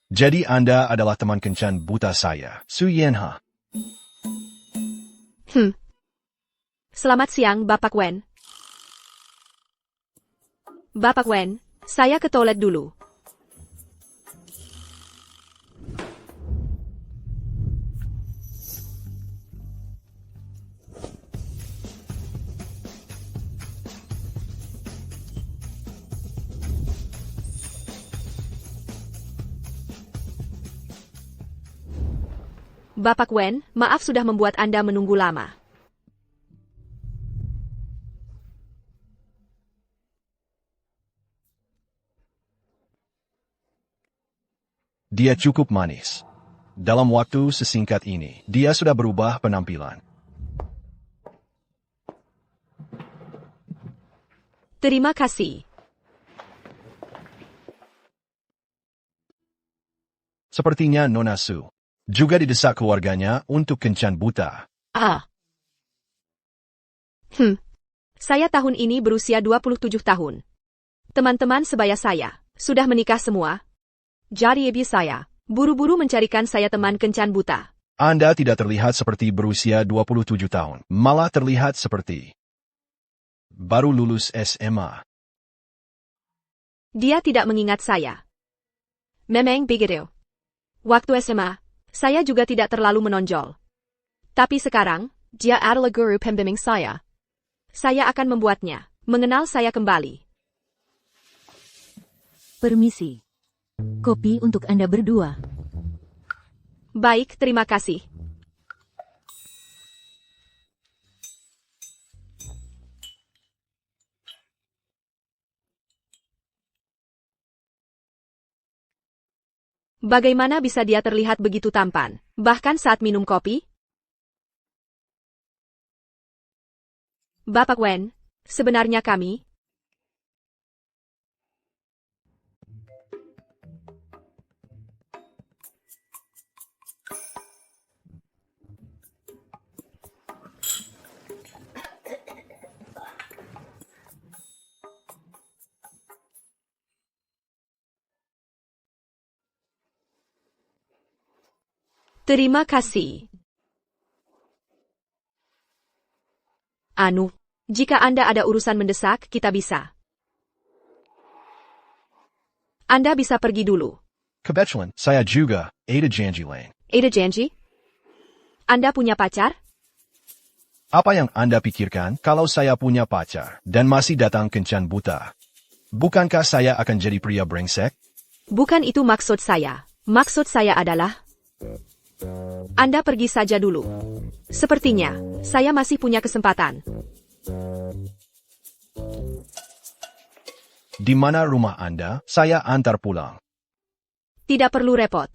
Jadi Anda adalah teman kencan buta saya, Su Yenha. Selamat siang, Bapak Wen. Bapak Wen, saya ke toilet dulu. Bapak Wen, maaf sudah membuat Anda menunggu lama. Dia cukup manis. Dalam waktu sesingkat ini, dia sudah berubah penampilan. Terima kasih. Sepertinya Nona Su juga didesak keluarganya untuk kencan buta. Saya tahun ini berusia 27 tahun. Teman-teman sebaya saya sudah menikah semua. Jadi ibu saya buru-buru mencarikan saya teman kencan buta. Anda tidak terlihat seperti berusia 27 tahun, malah terlihat seperti baru lulus SMA. Dia tidak mengingat saya. Memang begitu. Waktu SMA, saya juga tidak terlalu menonjol. Tapi sekarang, dia adalah guru pembimbing saya. Saya akan membuatnya mengenal saya kembali. Permisi. Kopi untuk Anda berdua. Baik, terima kasih. Bagaimana bisa dia terlihat begitu tampan, bahkan saat minum kopi? Bapak Wen, sebenarnya kami terima kasih. Jika Anda ada urusan mendesak, kita bisa. Anda bisa pergi dulu. Kebetulan, saya juga, Ada Janji Lane. Ada janji? Anda punya pacar? Apa yang Anda pikirkan kalau saya punya pacar dan masih datang kencan buta? Bukankah saya akan jadi pria brengsek? Bukan itu maksud saya. Maksud saya adalah Anda pergi saja dulu. Sepertinya, saya masih punya kesempatan. Di mana rumah Anda? Saya antar pulang. Tidak perlu repot.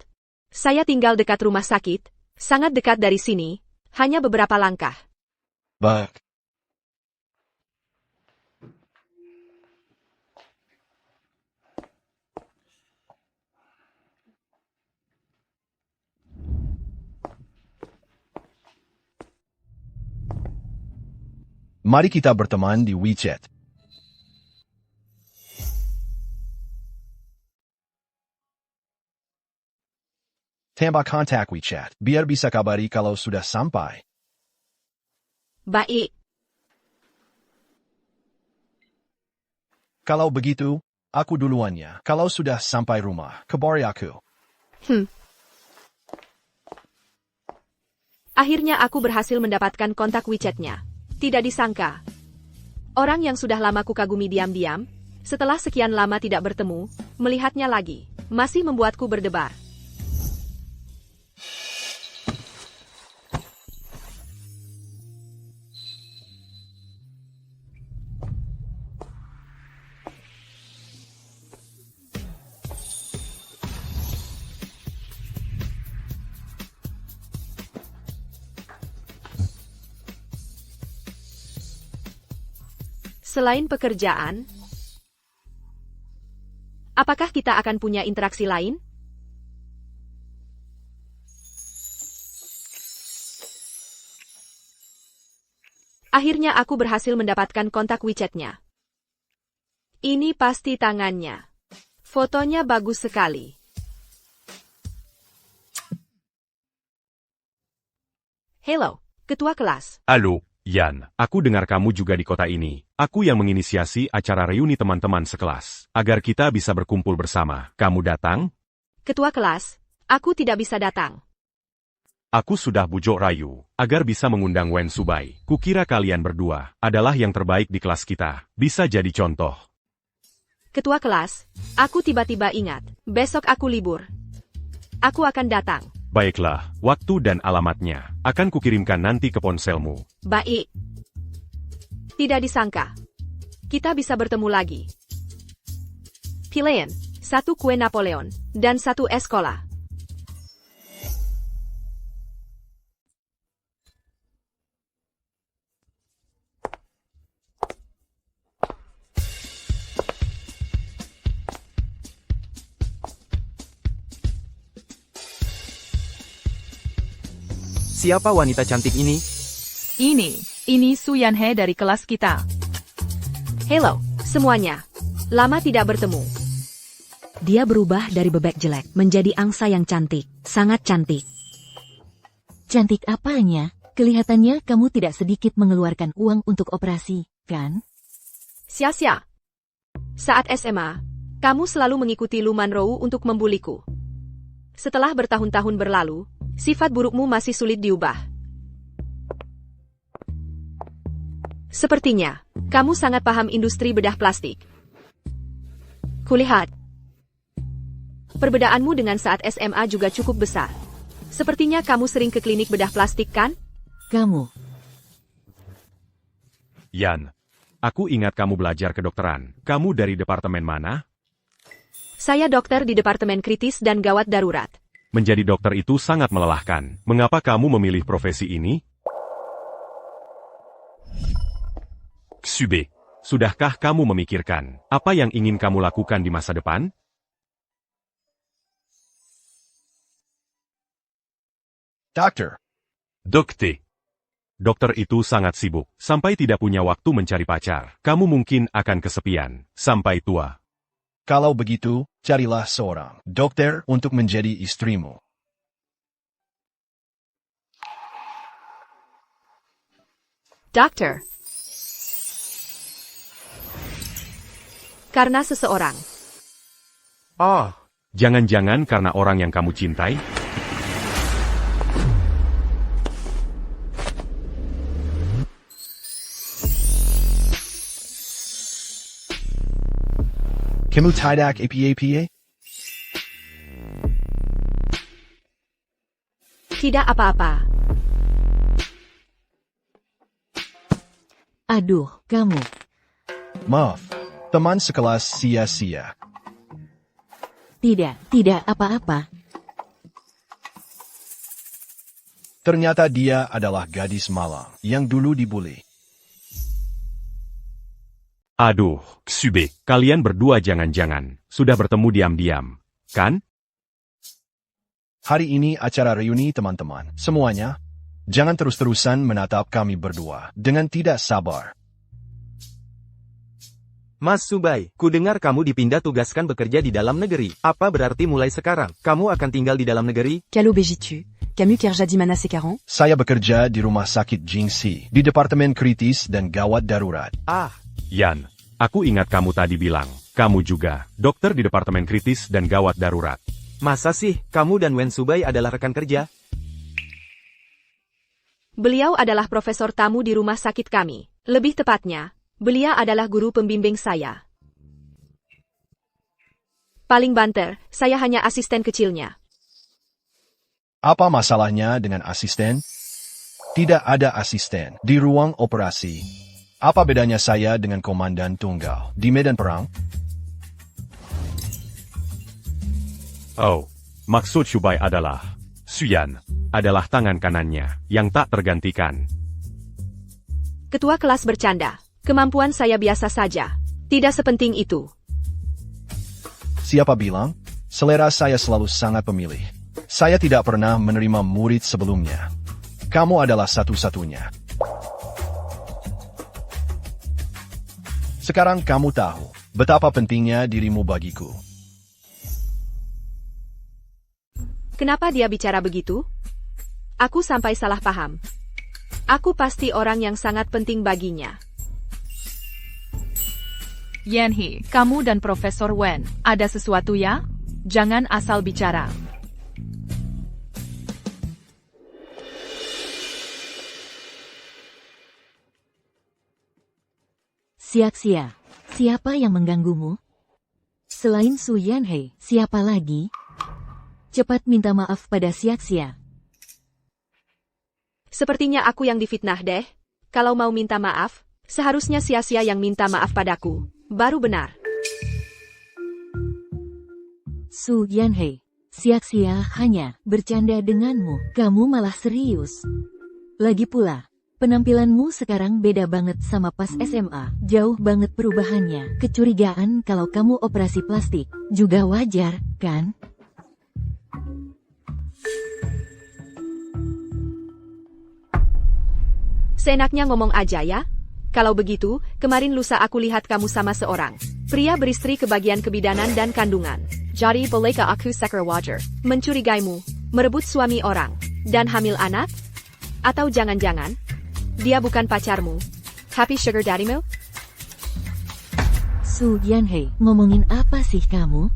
Saya tinggal dekat rumah sakit, sangat dekat dari sini, hanya beberapa langkah. Baik. Mari kita berteman di WeChat. Tambah kontak WeChat, biar bisa kabari kalau sudah sampai. Baik. Kalau begitu, aku duluannya. Kalau sudah sampai rumah, kabari aku. Akhirnya aku berhasil mendapatkan kontak WeChat-nya. Tidak disangka. Orang yang sudah lama kukagumi diam-diam, setelah sekian lama tidak bertemu, melihatnya lagi, masih membuatku berdebar. Selain pekerjaan, apakah kita akan punya interaksi lain? Akhirnya aku berhasil mendapatkan kontak WeChat-nya. Ini pasti tangannya. Fotonya bagus sekali. Hello, ketua kelas. Halo, Yan. Aku dengar kamu juga di kota ini. Aku yang menginisiasi acara reuni teman-teman sekelas. Agar kita bisa berkumpul bersama. Kamu datang? Ketua kelas, aku tidak bisa datang. Aku sudah bujuk rayu, agar bisa mengundang Wen Subai. Kukira kalian berdua adalah yang terbaik di kelas kita. Bisa jadi contoh. Ketua kelas, aku tiba-tiba ingat, besok aku libur. Aku akan datang. Baiklah, waktu dan alamatnya akan kukirimkan nanti ke ponselmu. Baik. Tidak disangka. Kita bisa bertemu lagi. Pilihan, 1 kue Napoleon, dan 1 es cola. Siapa wanita cantik ini? Ini Su Yanhe dari kelas kita. Hello, semuanya. Lama tidak bertemu. Dia berubah dari bebek jelek menjadi angsa yang cantik, sangat cantik. Cantik apanya? Kelihatannya kamu tidak sedikit mengeluarkan uang untuk operasi, kan? Sia-sia. Saat SMA, kamu selalu mengikuti Lu Manrou untuk membuliku. Setelah bertahun-tahun berlalu, sifat burukmu masih sulit diubah. Sepertinya, kamu sangat paham industri bedah plastik. Kulihat. Perbedaanmu dengan saat SMA juga cukup besar. Sepertinya kamu sering ke klinik bedah plastik, kan? Kamu. Yan, aku ingat kamu belajar kedokteran. Kamu dari departemen mana? Saya dokter di Departemen Kritis dan Gawat Darurat. Menjadi dokter itu sangat melelahkan. Mengapa kamu memilih profesi ini? Ksube, sudahkah kamu memikirkan apa yang ingin kamu lakukan di masa depan? Dokter, Dokter itu sangat sibuk, sampai tidak punya waktu mencari pacar. Kamu mungkin akan kesepian, sampai tua. kalau begitu, carilah seorang dokter untuk menjadi istrimu. Dokter. Karena seseorang. Oh, jangan-jangan karena orang yang kamu cintai? Kamu tidak apa-apa? Tidak apa-apa. Aduh, kamu. Maaf, teman sekelas sia-sia. Tidak apa-apa. Ternyata dia adalah gadis malang yang dulu dibully. Aduh, Ksube, kalian berdua jangan-jangan sudah bertemu diam-diam, kan? Hari ini acara reuni teman-teman. Semuanya, jangan terus-terusan menatap kami berdua dengan tidak sabar. Mas Subai, ku dengar kamu dipindah tugaskan bekerja di dalam negeri. Apa berarti mulai sekarang, kamu akan tinggal di dalam negeri? Calo Bejitu, Camus Kerjadimana Sekaran? Saya bekerja di rumah sakit Jingxi, di Departemen Kritis dan Gawat Darurat. Yan, aku ingat kamu tadi bilang, kamu juga dokter di Departemen Kritis dan Gawat Darurat. Masa sih, kamu dan Wen Subai adalah rekan kerja? Beliau adalah profesor tamu di rumah sakit kami. Lebih tepatnya, beliau adalah guru pembimbing saya. Paling banter, saya hanya asisten kecilnya. Apa masalahnya dengan asisten? Tidak ada asisten di ruang operasi. Apa bedanya saya dengan komandan tunggal di medan perang? Oh, maksud Subai adalah, Suyan adalah tangan kanannya yang tak tergantikan. Ketua kelas bercanda. Kemampuan saya biasa saja. Tidak sepenting itu. Siapa bilang? Selera saya selalu sangat pemilih. Saya tidak pernah menerima murid sebelumnya. Kamu adalah satu-satunya. Sekarang kamu tahu betapa pentingnya dirimu bagiku. Kenapa dia bicara begitu? Aku sampai salah paham. Aku pasti orang yang sangat penting baginya. Yanhee, kamu dan Profesor Wen, ada sesuatu ya? Jangan asal bicara. Sia-sia. Siapa yang mengganggumu? Selain Su Yanhee, siapa lagi? Cepat minta maaf pada Sia-sia. Sepertinya aku yang difitnah deh. Kalau mau minta maaf, seharusnya Sia-sia yang minta maaf padaku. Baru benar. Su Yanhee, Sia-sia hanya bercanda denganmu. Kamu malah serius. Lagi pula, penampilanmu sekarang beda banget sama pas SMA. Jauh banget perubahannya. Kecurigaan kalau kamu operasi plastik juga wajar, kan? Seenaknya ngomong aja ya. Kalau begitu, kemarin lusa aku lihat kamu sama seorang pria beristri ke bagian kebidanan dan kandungan. Jadi bolehkah aku sekar wajar mencurigaimu, merebut suami orang, dan hamil anak? Atau jangan-jangan, dia bukan pacarmu? Happy sugar daddymu? Su Yanhee, ngomongin apa sih kamu?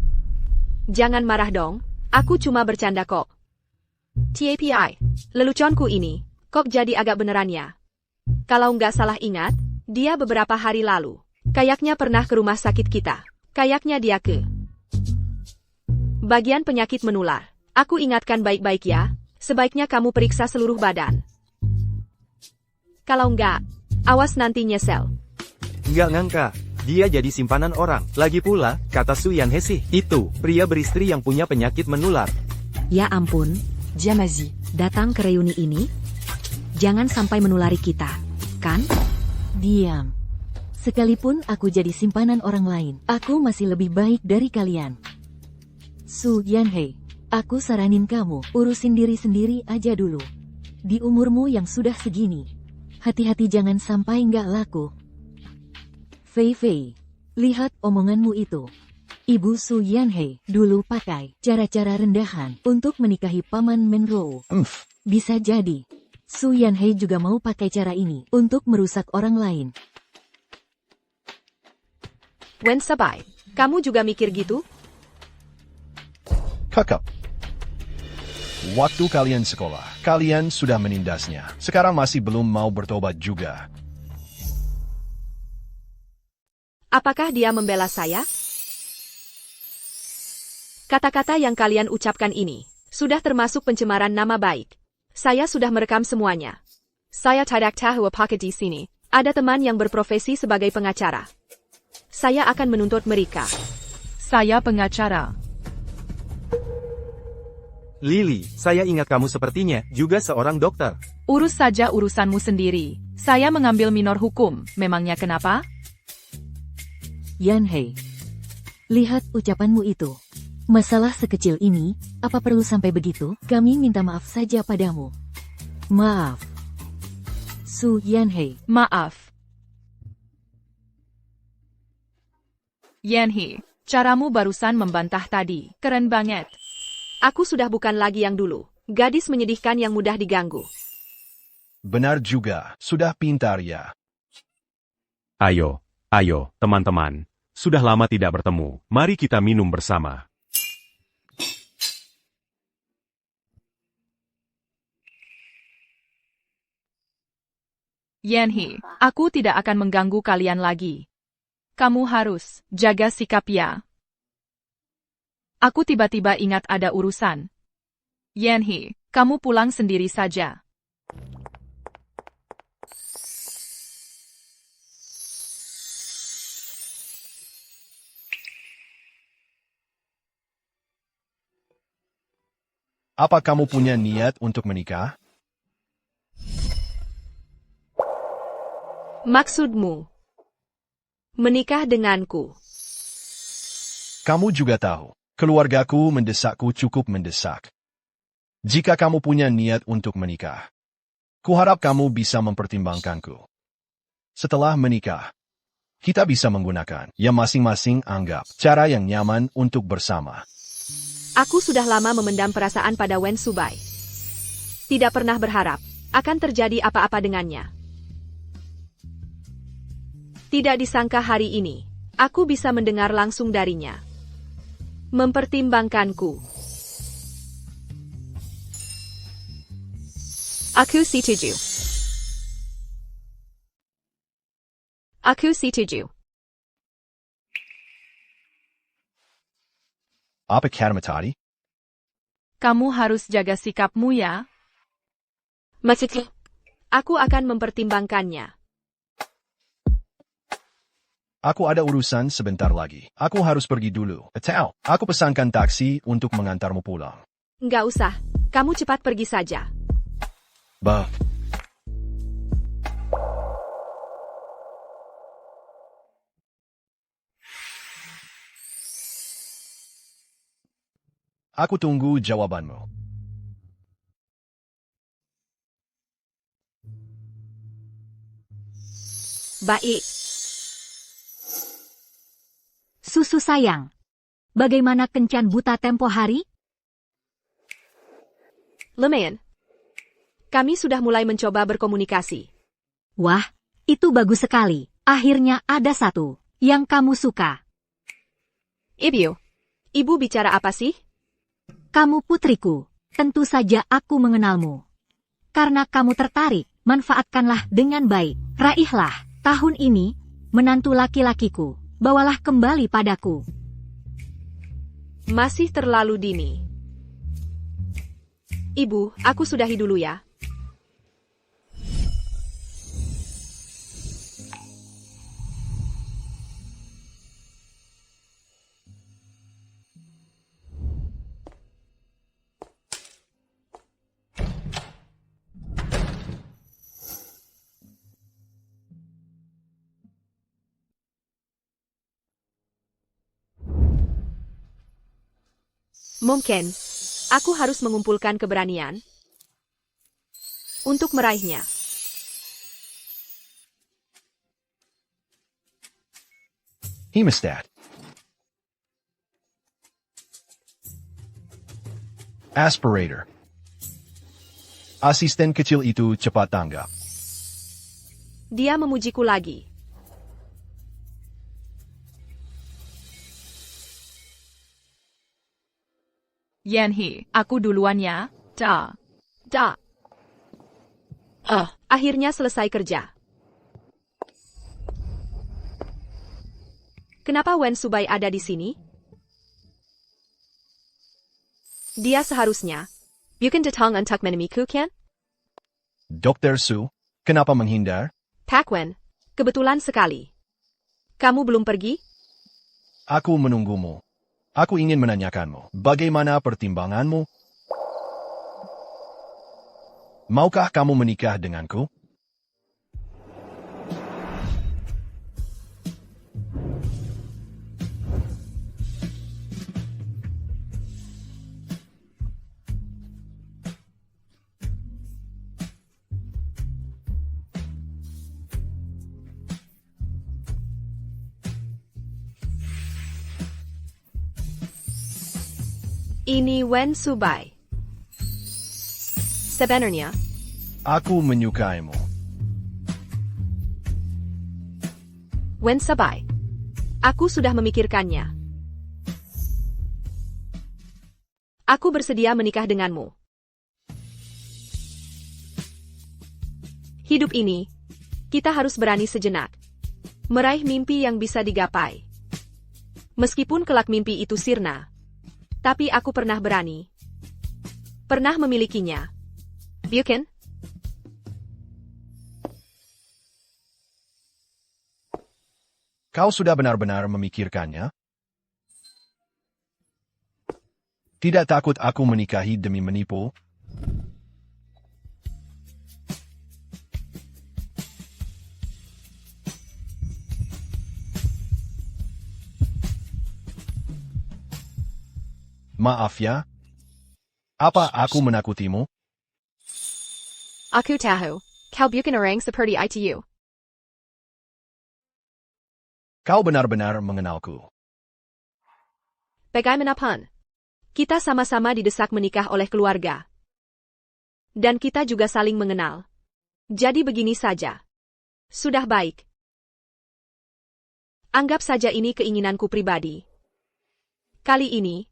Jangan marah dong, aku cuma bercanda kok. TAPI, leluconku ini, kok jadi agak beneran ya? Kalau nggak salah ingat, dia beberapa hari lalu, kayaknya pernah ke rumah sakit kita. Kayaknya dia ke bagian penyakit menular. Aku ingatkan baik-baik ya, sebaiknya kamu periksa seluruh badan. Kalau nggak, awas nanti nyesel. Nggak ngangka, dia jadi simpanan orang. Lagi pula, kata Su Yanhee sih, itu, pria beristri yang punya penyakit menular. Ya ampun, Diamazi. datang ke reuni ini? Jangan sampai menulari kita, kan? Diam. Sekalipun aku jadi simpanan orang lain, aku masih lebih baik dari kalian. Su Yanhee, aku saranin kamu, urusin diri sendiri aja dulu. Di umurmu yang sudah segini, hati-hati jangan sampai nggak laku. Fei Fei, lihat omonganmu itu. Ibu Su Yanhee dulu pakai cara-cara rendahan untuk menikahi Paman Menrou. Bisa jadi Su Yanhee juga mau pakai cara ini untuk merusak orang lain. Wen Sabai, kamu juga mikir gitu? Kakak. Waktu kalian sekolah, kalian sudah menindasnya. Sekarang masih belum mau bertobat juga. Apakah dia membela saya? Kata-kata yang kalian ucapkan ini sudah termasuk pencemaran nama baik. Saya sudah merekam semuanya. Saya tidak tahu apakah di sini ada teman yang berprofesi sebagai pengacara. Saya akan menuntut mereka. Saya pengacara. Lily, saya ingat kamu sepertinya juga seorang dokter. Urus saja urusanmu sendiri. Saya mengambil minor hukum. Memangnya kenapa? Yanhee, lihat ucapanmu itu. Masalah sekecil ini, apa perlu sampai begitu? Kami minta maaf saja padamu. Maaf. Su Yanhee. Maaf. Yanhee, caramu barusan membantah tadi. Keren banget. Aku sudah bukan lagi yang dulu. Gadis menyedihkan yang mudah diganggu. Benar juga, sudah pintar ya. Ayo, teman-teman. Sudah lama tidak bertemu. Mari kita minum bersama. Yanhee, aku tidak akan mengganggu kalian lagi. Kamu harus jaga sikap ya. Aku tiba-tiba ingat ada urusan. Yanhee, kamu pulang sendiri saja. Apa kamu punya niat untuk menikah? Maksudmu menikah denganku? Kamu juga tahu, keluargaku mendesakku cukup mendesak. Jika kamu punya niat untuk menikah, kuharap kamu bisa mempertimbangkanku. Setelah menikah, kita bisa menggunakan yang masing-masing anggap cara yang nyaman untuk bersama. Aku sudah lama memendam perasaan pada Wen Subai. Tidak pernah berharap akan terjadi apa-apa dengannya. Tidak disangka hari ini, aku bisa mendengar langsung darinya. Mempertimbangkanku. Aku setuju. Aku setuju. Apa kata tadi? Kamu harus jaga sikapmu ya. Maksudnya, aku akan mempertimbangkannya. Aku ada urusan sebentar lagi. Aku harus pergi dulu. Atau, aku pesankan taksi untuk mengantarmu pulang. Nggak usah, kamu cepat pergi saja. Bah. Aku tunggu jawabanmu. Baik. Susu sayang. Bagaimana kencan buta tempo hari? Lumayan. Kami sudah mulai mencoba berkomunikasi. Wah, itu bagus sekali. Akhirnya ada satu yang kamu suka. Ibu bicara apa sih? Kamu putriku. Tentu saja aku mengenalmu. Karena kamu tertarik, manfaatkanlah dengan baik. Raihlah, tahun ini, menantu laki-lakiku. Bawalah kembali padaku. Masih terlalu dini. Ibu, aku sudahi dulu ya. Mungkin, aku harus mengumpulkan keberanian untuk meraihnya. Hemostat. Aspirator. Asisten kecil itu cepat tanggap. Dia memujiku lagi. Yanhee, aku duluan ya. Da. Akhirnya selesai kerja. Kenapa Wen Subai ada di sini? Dia seharusnya. Bukan datang untuk menemuiku, kan? Dr. Su, kenapa menghindar? Pak Wen, kebetulan sekali. Kamu belum pergi? Aku menunggumu. Aku ingin menanyakanmu, bagaimana pertimbanganmu? Maukah kamu menikah denganku? Ini Wen Subai. Sebenarnya, Aku menyukaimu. Wen Subai. Aku sudah memikirkannya. Aku bersedia menikah denganmu. Hidup ini, kita harus berani sejenak. Meraih mimpi yang bisa digapai. Meskipun kelak mimpi itu sirna. Tapi aku pernah berani. Pernah memilikinya. Bukan? Kau sudah benar-benar memikirkannya? Tidak takut aku menikahi demi menipu? Maaf ya. Apa aku menakutimu? Aku tahu. Kau bukan orang seperti itu. Kau benar-benar mengenalku. Bagaimanapun, kita sama-sama didesak menikah oleh keluarga. Dan kita juga saling mengenal. Jadi begini saja. Sudah baik. Anggap saja ini keinginanku pribadi. Kali ini,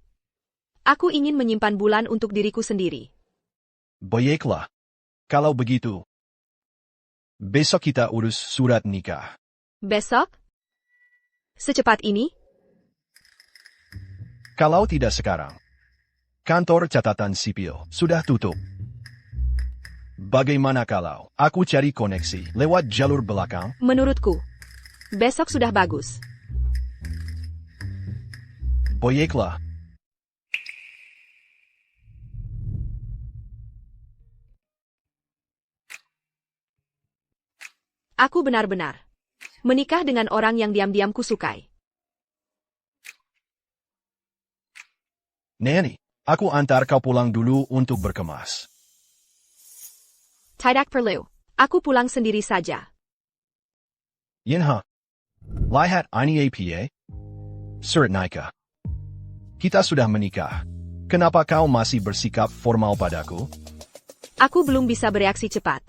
aku ingin menyimpan bulan untuk diriku sendiri. Baiklah. Kalau begitu, besok kita urus surat nikah. Besok? Secepat ini? Kalau tidak sekarang, kantor catatan sipil sudah tutup. Bagaimana kalau aku cari koneksi lewat jalur belakang? Menurutku, besok sudah bagus. Baiklah. Aku benar-benar menikah dengan orang yang diam-diam kusukai. Nani, aku antar kau pulang dulu untuk berkemas. Tidak perlu. Aku pulang sendiri saja. Yinha. Lihat ini apa? Surat nikah. Kita sudah menikah. Kenapa kau masih bersikap formal padaku? Aku belum bisa bereaksi cepat.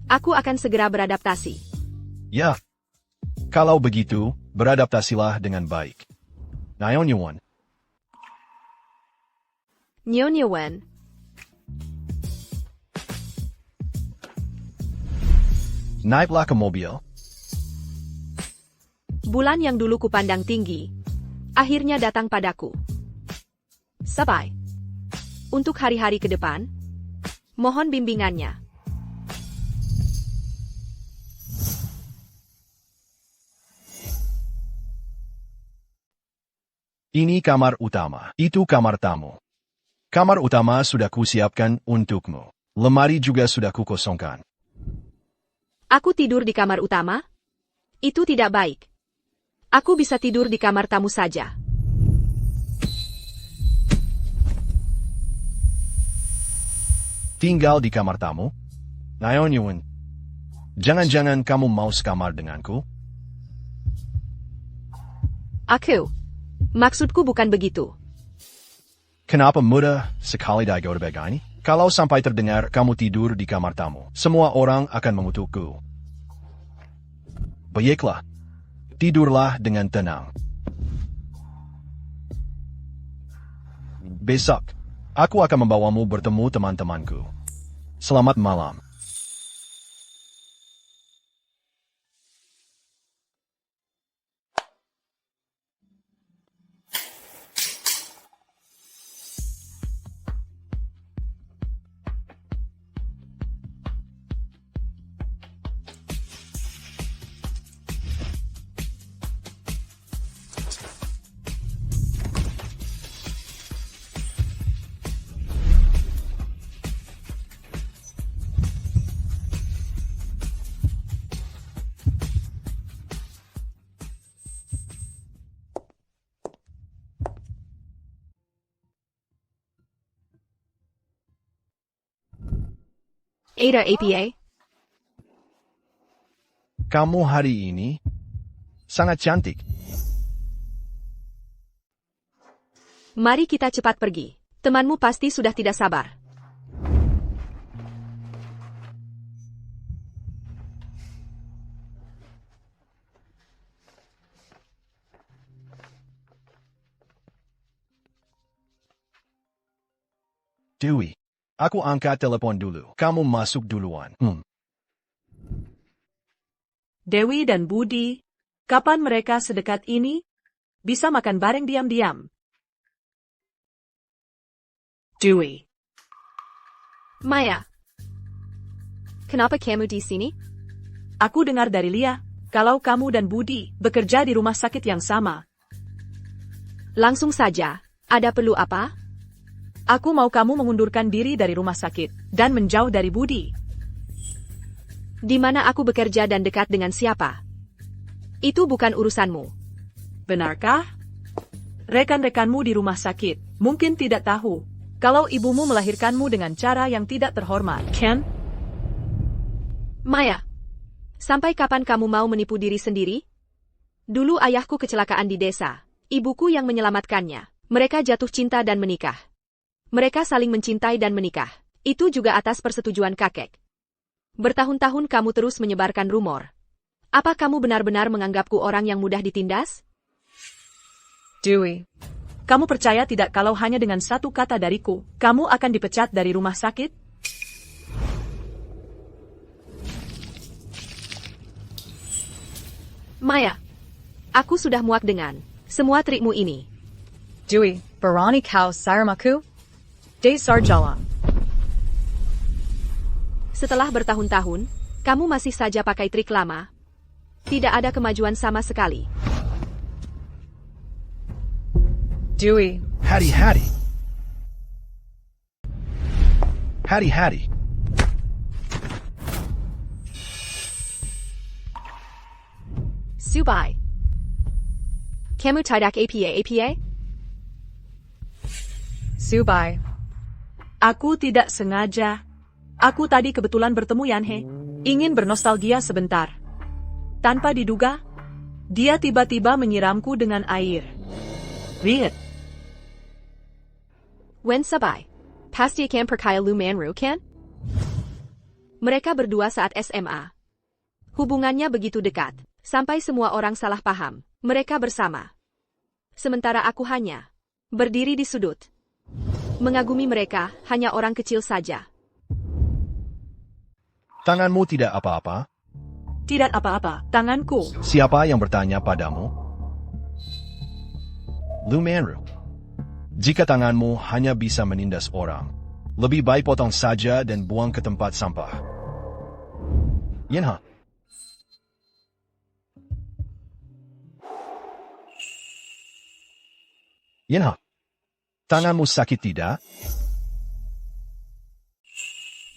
Aku akan segera beradaptasi. Ya. Kalau begitu, beradaptasilah dengan baik. Nyon. Nyonya Wen. Naiklah ke mobil. Bulan yang dulu kupandang tinggi, akhirnya datang padaku. Sampai. Untuk hari-hari ke depan, mohon bimbingannya. Ini kamar utama. Itu kamar tamu. Kamar utama sudah kusiapkan untukmu. Lemari juga sudah kukosongkan. Aku tidur di kamar utama? Itu tidak baik. Aku bisa tidur di kamar tamu saja. Tinggal di kamar tamu? Nyon. Jangan-jangan kamu mau sekamar denganku? Maksudku bukan begitu. Kenapa mudah sekali digoda begini? Kalau sampai terdengar kamu tidur di kamar tamu, semua orang akan mengutukku. Baiklah, tidurlah dengan tenang. Besok, aku akan membawamu bertemu teman-temanku. Selamat malam. Ada apa? Kamu hari ini sangat cantik. Mari kita cepat pergi. Temanmu pasti sudah tidak sabar. Dewi, aku angkat telepon dulu. Kamu masuk duluan. Dewi dan Budi, kapan mereka sedekat ini? Bisa makan bareng diam-diam. Dewi. Maya. Kenapa kamu di sini? Aku dengar dari Lia, kalau kamu dan Budi bekerja di rumah sakit yang sama. Langsung saja. Ada perlu apa? Aku mau kamu mengundurkan diri dari rumah sakit dan menjauh dari Budi. Di mana aku bekerja dan dekat dengan siapa? Itu bukan urusanmu. Benarkah? Rekan-rekanmu di rumah sakit mungkin tidak tahu kalau ibumu melahirkanmu dengan cara yang tidak terhormat, Ken? Maya, sampai kapan kamu mau menipu diri sendiri? Dulu ayahku kecelakaan di desa. Ibuku yang menyelamatkannya. Mereka jatuh cinta dan menikah. Mereka saling mencintai dan menikah. Itu juga atas persetujuan kakek. Bertahun-tahun kamu terus menyebarkan rumor. Apa kamu benar-benar menganggapku orang yang mudah ditindas? Dewey, kamu percaya tidak kalau hanya dengan satu kata dariku, kamu akan dipecat dari rumah sakit? Maya, aku sudah muak dengan semua trikmu ini. Dewey, Barani kau saramaku? De sarjala. Setelah bertahun-tahun, kamu masih saja pakai trik lama. Tidak ada kemajuan sama sekali. Dewey, Hati-hati. Hati-hati. Subay. Kamu tidak apa? Subay. Aku tidak sengaja. Aku tadi kebetulan bertemu Yanhe. Ingin bernostalgia sebentar. Tanpa diduga, dia tiba-tiba menyiramku dengan air. Lihat. Wen sabay. Pasti akan perkaya lu manru kan? Mereka berdua saat SMA. Hubungannya begitu dekat, sampai semua orang salah paham. Mereka bersama. Sementara aku hanya berdiri di sudut. Mengagumi mereka, hanya orang kecil saja. Tanganmu tidak apa-apa? Tidak apa-apa, tanganku. Siapa yang bertanya padamu? Lu Manru. Jika tanganmu hanya bisa menindas orang, lebih baik potong saja dan buang ke tempat sampah. Yenha. Yenha. Tanganmu sakit tidak?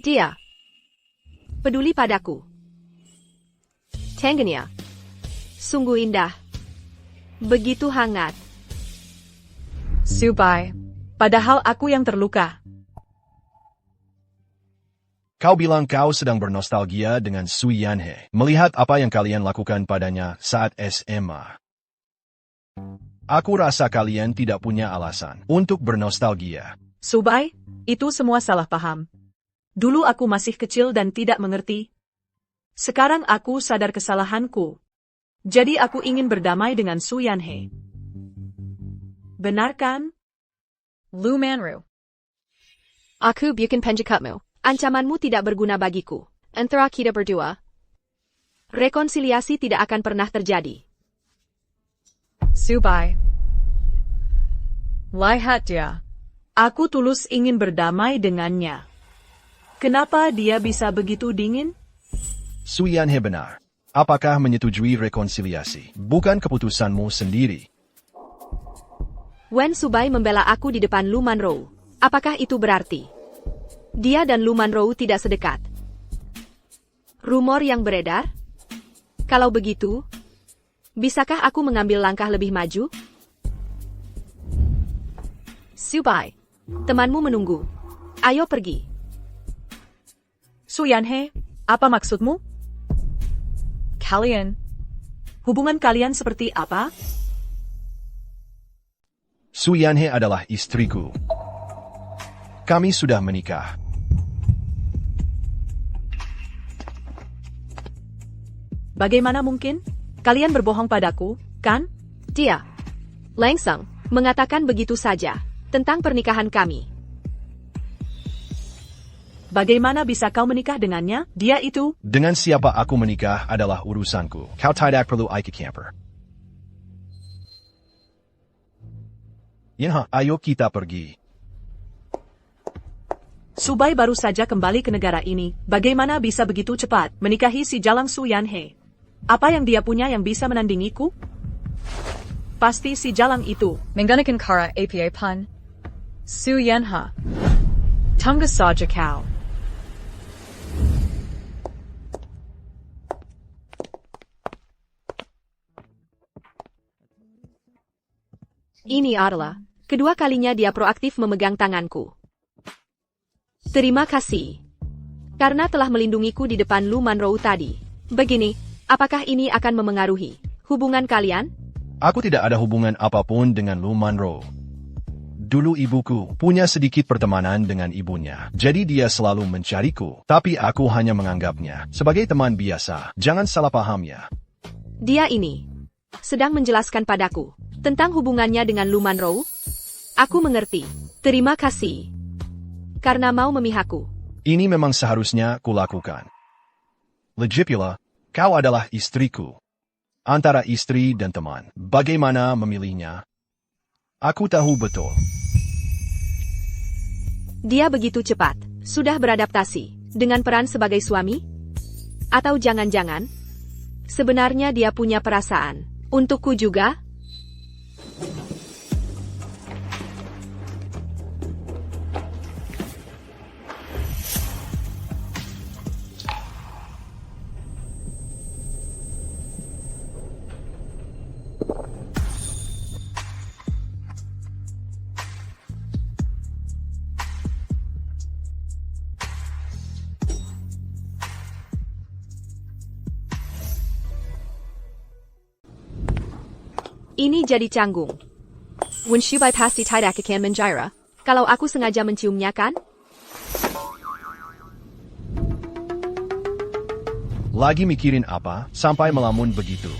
Dia peduli padaku. Tangannya sungguh indah. Begitu hangat. Subay. Padahal aku yang terluka. Kau bilang kau sedang bernostalgia dengan Sui Yanhe, melihat apa yang kalian lakukan padanya saat SMA. Aku rasa kalian tidak punya alasan untuk bernostalgia. Subay, itu semua salah paham. Dulu aku masih kecil dan tidak mengerti. Sekarang aku sadar kesalahanku. Jadi aku ingin berdamai dengan Su Yanhe. Benar kan? Lu Manru. Aku bukan penjakatmu. Ancamanmu tidak berguna bagiku. Antara kita berdua, rekonsiliasi tidak akan pernah terjadi. Subay. Lihat dia. Aku tulus ingin berdamai dengannya. Kenapa dia bisa begitu dingin? Sui Yanhe benar. Apakah menyetujui rekonsiliasi? Bukan keputusanmu sendiri. Wen Subay membela aku di depan Lu Manro. Apakah itu berarti dia dan Lu Manro tidak sedekat? Rumor yang beredar? Kalau begitu, bisakah aku mengambil langkah lebih maju? Subay, temanmu menunggu. Ayo pergi. Su Yanhe, apa maksudmu? Kalian. Hubungan kalian seperti apa? Sui Yanhe adalah istriku. Kami sudah menikah. Bagaimana mungkin? Kalian berbohong padaku, kan? Dia langsung mengatakan begitu saja tentang pernikahan kami. Bagaimana bisa kau menikah dengannya? Dia itu... Dengan siapa aku menikah adalah urusanku. Kau tidak perlu ikut camper. Yenha, ayo kita pergi. Subay baru saja kembali ke negara ini. Bagaimana bisa begitu cepat menikahi si Jalang Su Yanhe? Apa yang dia punya yang bisa menandingiku? Pasti si Jalang itu. Menggunakan kara APA pun. Su Yanha. Tunggu saja kau. Ini adalah kedua kalinya dia proaktif memegang tanganku. Terima kasih. Karena telah melindungiku di depan Lu Manro tadi. Begini, apakah ini akan memengaruhi hubungan kalian? Aku tidak ada hubungan apapun dengan Lu Manro. Dulu ibuku punya sedikit pertemanan dengan ibunya, jadi dia selalu mencariku. Tapi aku hanya menganggapnya sebagai teman biasa. Jangan salah paham ya. Dia ini sedang menjelaskan padaku tentang hubungannya dengan Lu Manro. Aku mengerti. Terima kasih. Karena mau memihakku. Ini memang seharusnya kulakukan. Lagipula, kau adalah istriku. Antara istri dan teman, bagaimana memilihnya? Aku tahu betul. Dia begitu cepat. Sudah beradaptasi dengan peran sebagai suami? Atau jangan-jangan sebenarnya dia punya perasaan untukku juga? Ini jadi canggung. Wenshubai pasti tidak akan menjara kalau aku sengaja menciumnya kan? Lagi mikirin apa sampai melamun begitu?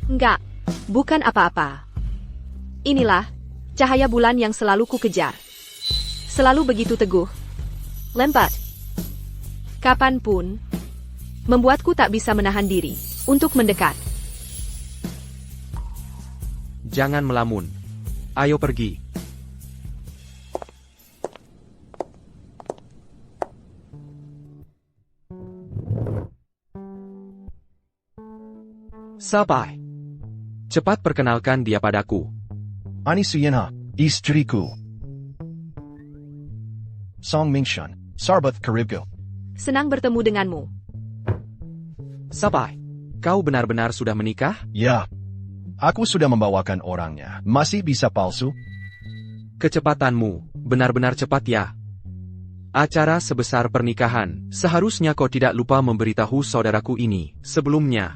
Enggak, bukan apa-apa. Inilah cahaya bulan yang selalu ku kejar. Selalu begitu teguh. Lembat. Kapanpun. Membuatku tak bisa menahan diri untuk mendekat. Jangan melamun. Ayo pergi. Sabai. Cepat perkenalkan dia padaku. Ani Suyenha, istriku. Song Mingshan, Sarbath Karibgo. Senang bertemu denganmu. Sabai. Kau benar-benar sudah menikah? Ya. Aku sudah membawakan orangnya. Masih bisa palsu? Kecepatanmu benar-benar cepat ya. Acara sebesar pernikahan, seharusnya kau tidak lupa memberitahu saudaraku ini sebelumnya.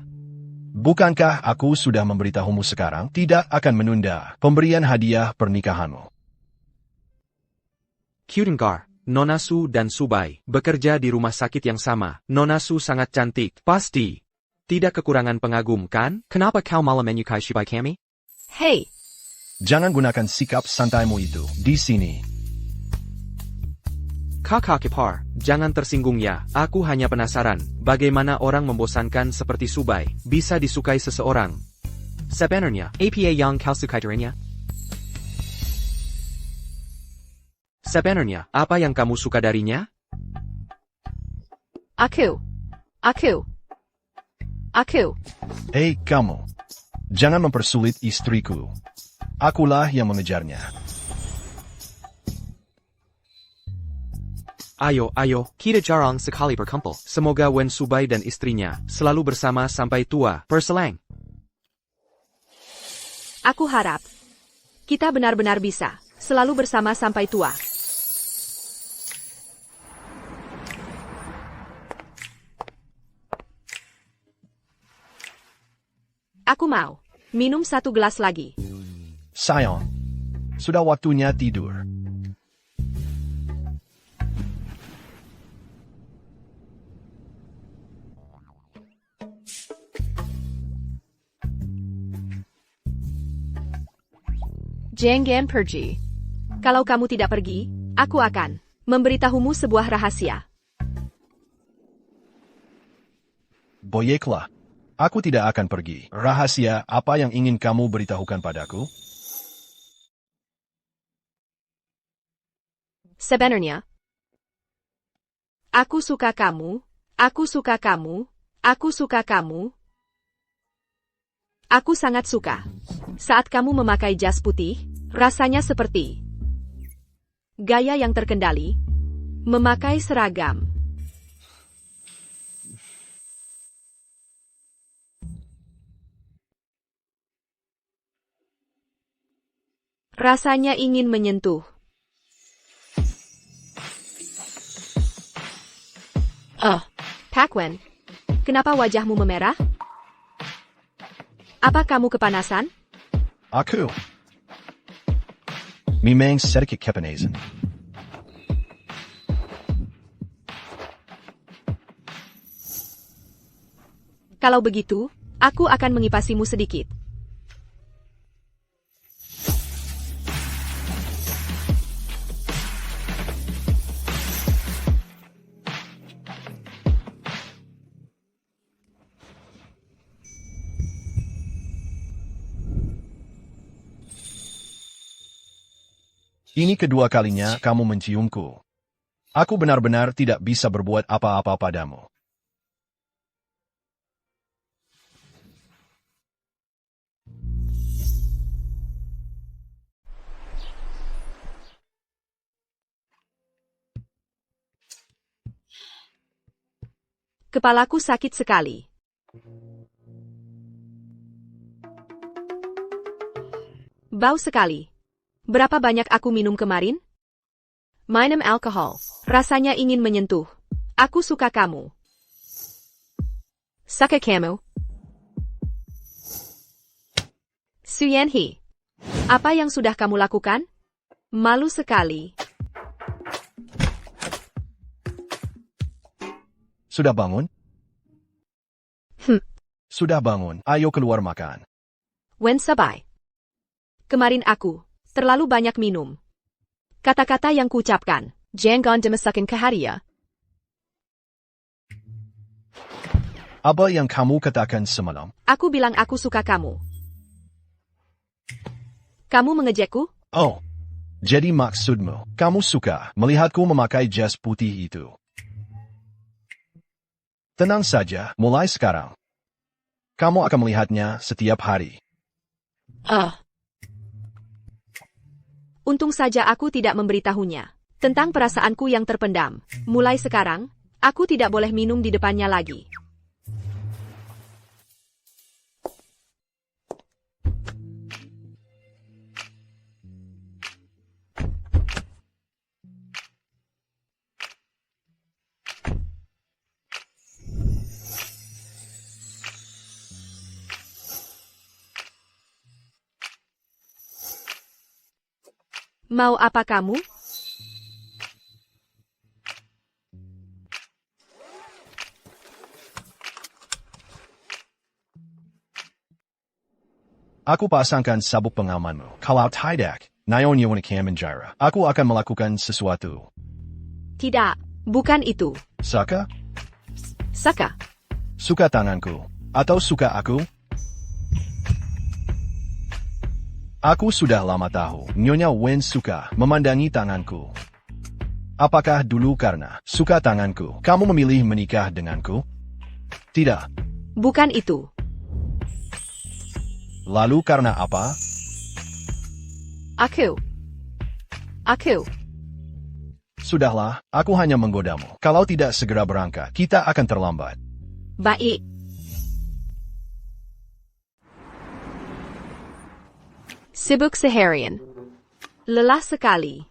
Bukankah aku sudah memberitahumu sekarang tidak akan menunda pemberian hadiah pernikahanmu? Kyudengar, Nona Su dan Subai bekerja di rumah sakit yang sama. Nona Su sangat cantik, pasti. Tidak kekurangan pengagum kan? Kenapa kau malah menyukai Subai kami? Hei, Jangan gunakan sikap santaimu itu di sini. Kakak ipar, jangan tersinggung ya. Aku hanya penasaran, bagaimana orang membosankan seperti Subai bisa disukai seseorang. Sebenarnya, apa yang kau sukai darinya? Sebenarnya, apa yang kamu suka darinya? aku. Hei kamu, jangan mempersulit istriku. Akulah yang mengejarnya. Ayo, kita jarang sekali berkumpul. Semoga Wen Subai dan istrinya selalu bersama sampai tua. Perselang. Aku harap kita benar-benar bisa selalu bersama sampai tua. Aku mau minum 1 gelas lagi. Sayang, sudah waktunya tidur. Jangan pergi. Kalau kamu tidak pergi, aku akan memberitahumu sebuah rahasia. Boyeklah, aku tidak akan pergi. Rahasia apa yang ingin kamu beritahukan padaku? Sebenarnya, aku suka kamu, aku suka kamu, aku suka kamu. Aku sangat suka saat kamu memakai jas putih, rasanya seperti gaya yang terkendali, memakai seragam. Rasanya ingin menyentuh. Pakwen, kenapa wajahmu memerah? Apa kamu kepanasan? Aku. Memang sedikit kepenesan. Kalau begitu, aku akan mengipasimu sedikit. Ini kedua kalinya kamu menciumku. Aku benar-benar tidak bisa berbuat apa-apa padamu. Kepalaku sakit sekali. Bau sekali. Berapa banyak aku minum kemarin? Minum alkohol. Rasanya ingin menyentuh. Aku suka kamu. Suka kamu. Su Yanhee. Apa yang sudah kamu lakukan? Malu sekali. Sudah bangun? Hm. Sudah bangun, ayo keluar makan. Wen Sabai. Kemarin aku terlalu banyak minum. Kata-kata yang kuucapkan, jangan dimasukin ke hati ya. Apa yang kamu katakan semalam? Aku bilang aku suka kamu. Kamu mengejekku? Oh, jadi maksudmu, kamu suka melihatku memakai jas putih itu. Tenang saja, mulai sekarang. Kamu akan melihatnya setiap hari. Untung saja aku tidak memberitahunya tentang perasaanku yang terpendam. Mulai sekarang, aku tidak boleh minum di depannya lagi. Mau apa kamu? Aku pasangkan sabuk pengamanmu. Kalau tidak, Naonya Wanakam menjara. Aku akan melakukan sesuatu. Tidak, bukan itu. Suka? Suka. Suka tanganku. Atau suka aku? Aku sudah lama tahu, Nyonya Wen suka memandangi tanganku. Apakah dulu karena suka tanganku, kamu memilih menikah denganku? Tidak. Bukan itu. Lalu karena apa? Aku. Sudahlah, aku hanya menggodamu. Kalau tidak segera berangkat, kita akan terlambat. Baik. Sibuk seharian. Lelah sekali.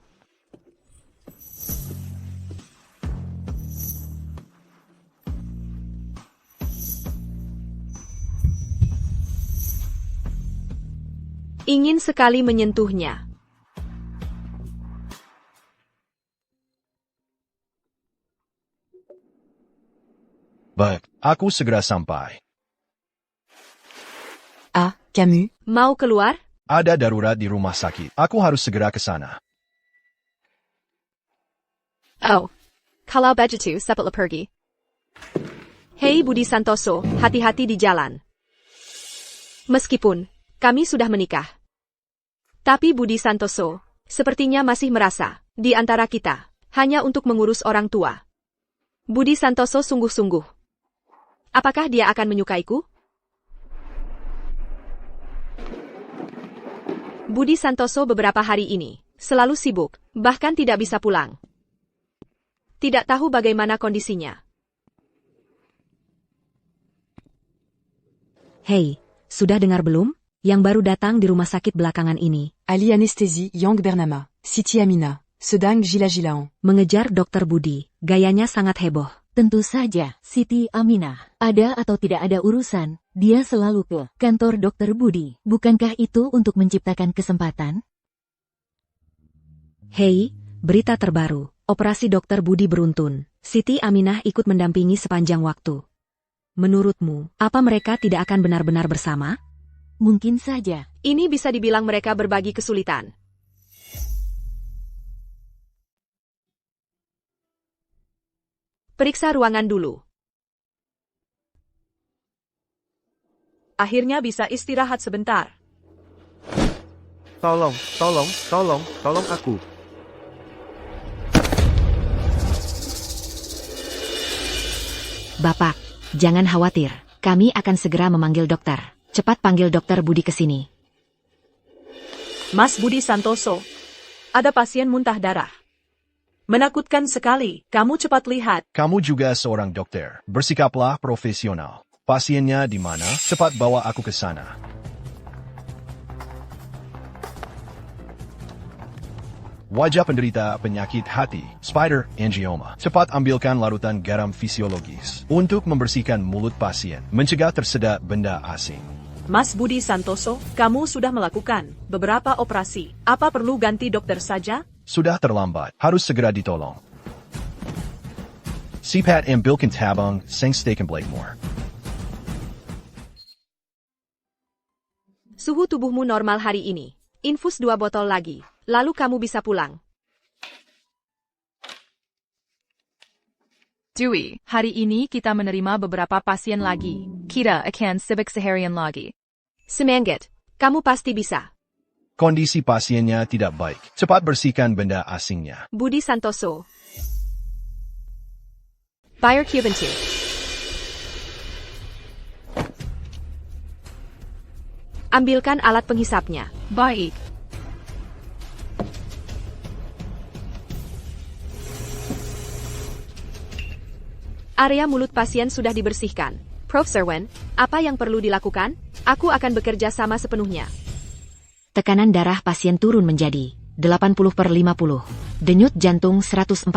Ingin sekali menyentuhnya. Baik, aku segera sampai. Camus. Mau keluar? Ada darurat di rumah sakit. Aku harus segera ke sana. Oh. Kalau begitu, cepatlah pergi. Hei Budi Santoso, hati-hati di jalan. Meskipun kami sudah menikah. Tapi Budi Santoso sepertinya masih merasa di antara kita hanya untuk mengurus orang tua. Budi Santoso sungguh-sungguh. Apakah dia akan menyukaiku? Budi Santoso beberapa hari ini selalu sibuk, bahkan tidak bisa pulang. Tidak tahu bagaimana kondisinya. Hei, sudah dengar belum? Yang baru datang di rumah sakit belakangan ini. Ali Anesthésie, Yang Bernama, Siti Amina, Sedang Gila Gilaon. Mengejar Dokter Budi, gayanya sangat heboh. Tentu saja, Siti Aminah. Ada atau tidak ada urusan, dia selalu ke kantor Dokter Budi. Bukankah itu untuk menciptakan kesempatan? Hei, berita terbaru. Operasi Dokter Budi beruntun. Siti Aminah ikut mendampingi sepanjang waktu. Menurutmu, apa mereka tidak akan benar-benar bersama? Mungkin saja. Ini bisa dibilang mereka berbagi kesulitan. Periksa ruangan dulu. Akhirnya bisa istirahat sebentar. Tolong aku. Bapak, jangan khawatir. Kami akan segera memanggil dokter. Cepat panggil Dokter Budi ke sini. Mas Budi Santoso, ada pasien muntah darah. Menakutkan sekali, kamu cepat lihat. Kamu juga seorang dokter. Bersikaplah profesional. Pasiennya di mana? Cepat bawa aku ke sana. Wajah penderita penyakit hati, spider angioma. Cepat ambilkan larutan garam fisiologis untuk membersihkan mulut pasien, mencegah tersedak benda asing. Mas Budi Santoso, kamu sudah melakukan beberapa operasi. Apa perlu ganti dokter saja? Sudah terlambat, harus segera ditolong. Sipat ambilkan tabung, sang steak and Blakemore. Suhu tubuhmu normal hari ini. Infus 2 botol lagi, lalu kamu bisa pulang. Dewey, hari ini kita menerima beberapa pasien lagi. Kita akan sibuk seharian lagi. Semangat, kamu pasti bisa. Kondisi pasiennya tidak baik. Cepat bersihkan benda asingnya. Budi Santoso. Bayer Cuban 2. Ambilkan alat penghisapnya. Baik. Area mulut pasien sudah dibersihkan. Prof. Serwen, apa yang perlu dilakukan? Aku akan bekerja sama sepenuhnya. Tekanan darah pasien turun menjadi 80/50. Denyut jantung 140.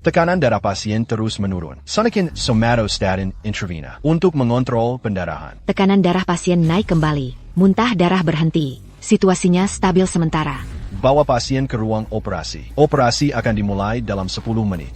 Tekanan darah pasien terus menurun. Suntikan somatostatin intravena untuk mengontrol pendarahan. Tekanan darah pasien naik kembali. Muntah darah berhenti. Situasinya stabil sementara. Bawa pasien ke ruang operasi. Operasi akan dimulai dalam 10 menit.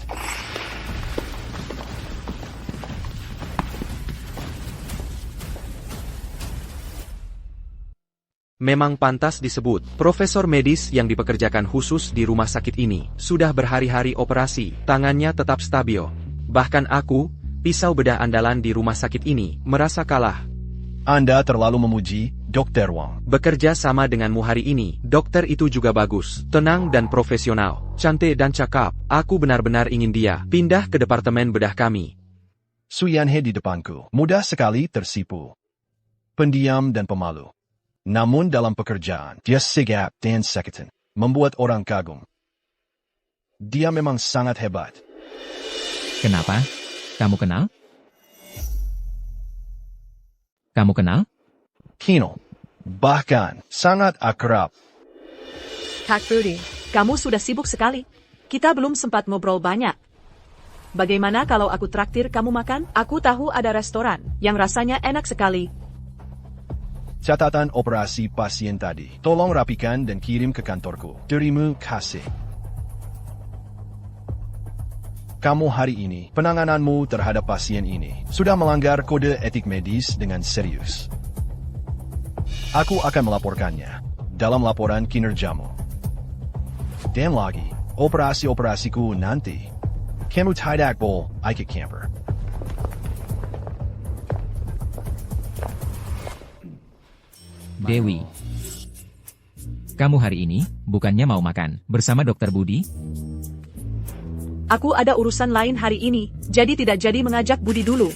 Memang pantas disebut, profesor medis yang dipekerjakan khusus di rumah sakit ini, sudah berhari-hari operasi, tangannya tetap stabil. Bahkan aku, pisau bedah andalan di rumah sakit ini, merasa kalah. Anda terlalu memuji, Dr. Wang. Bekerja sama denganmu hari ini, dokter itu juga bagus, tenang dan profesional, cantik dan cakap. Aku benar-benar ingin dia pindah ke departemen bedah kami. Su Yanhe di depanku, mudah sekali tersipu. Pendiam dan pemalu. Namun dalam pekerjaan, dia sigap dan seketen, membuat orang kagum. Dia memang sangat hebat. Kenapa? Kamu kenal? Kamu kenal? Kino. Bahkan, sangat akrab. Kak Budi, kamu sudah sibuk sekali. Kita belum sempat ngobrol banyak. Bagaimana kalau aku traktir kamu makan? Aku tahu ada restoran yang rasanya enak sekali. Catatan operasi pasien tadi. Tolong rapikan dan kirim ke kantorku. Terima kasih. Kamu hari ini, penangananmu terhadap pasien ini, sudah melanggar kode etik medis dengan serius. Aku akan melaporkannya dalam laporan kinerjamu. Dan lagi, operasi-operasiku nanti. Kamu tidak boleh ikut camper. Dewi. Kamu hari ini, bukannya mau makan, bersama Dokter Budi? Aku ada urusan lain hari ini, jadi tidak jadi mengajak Budi dulu.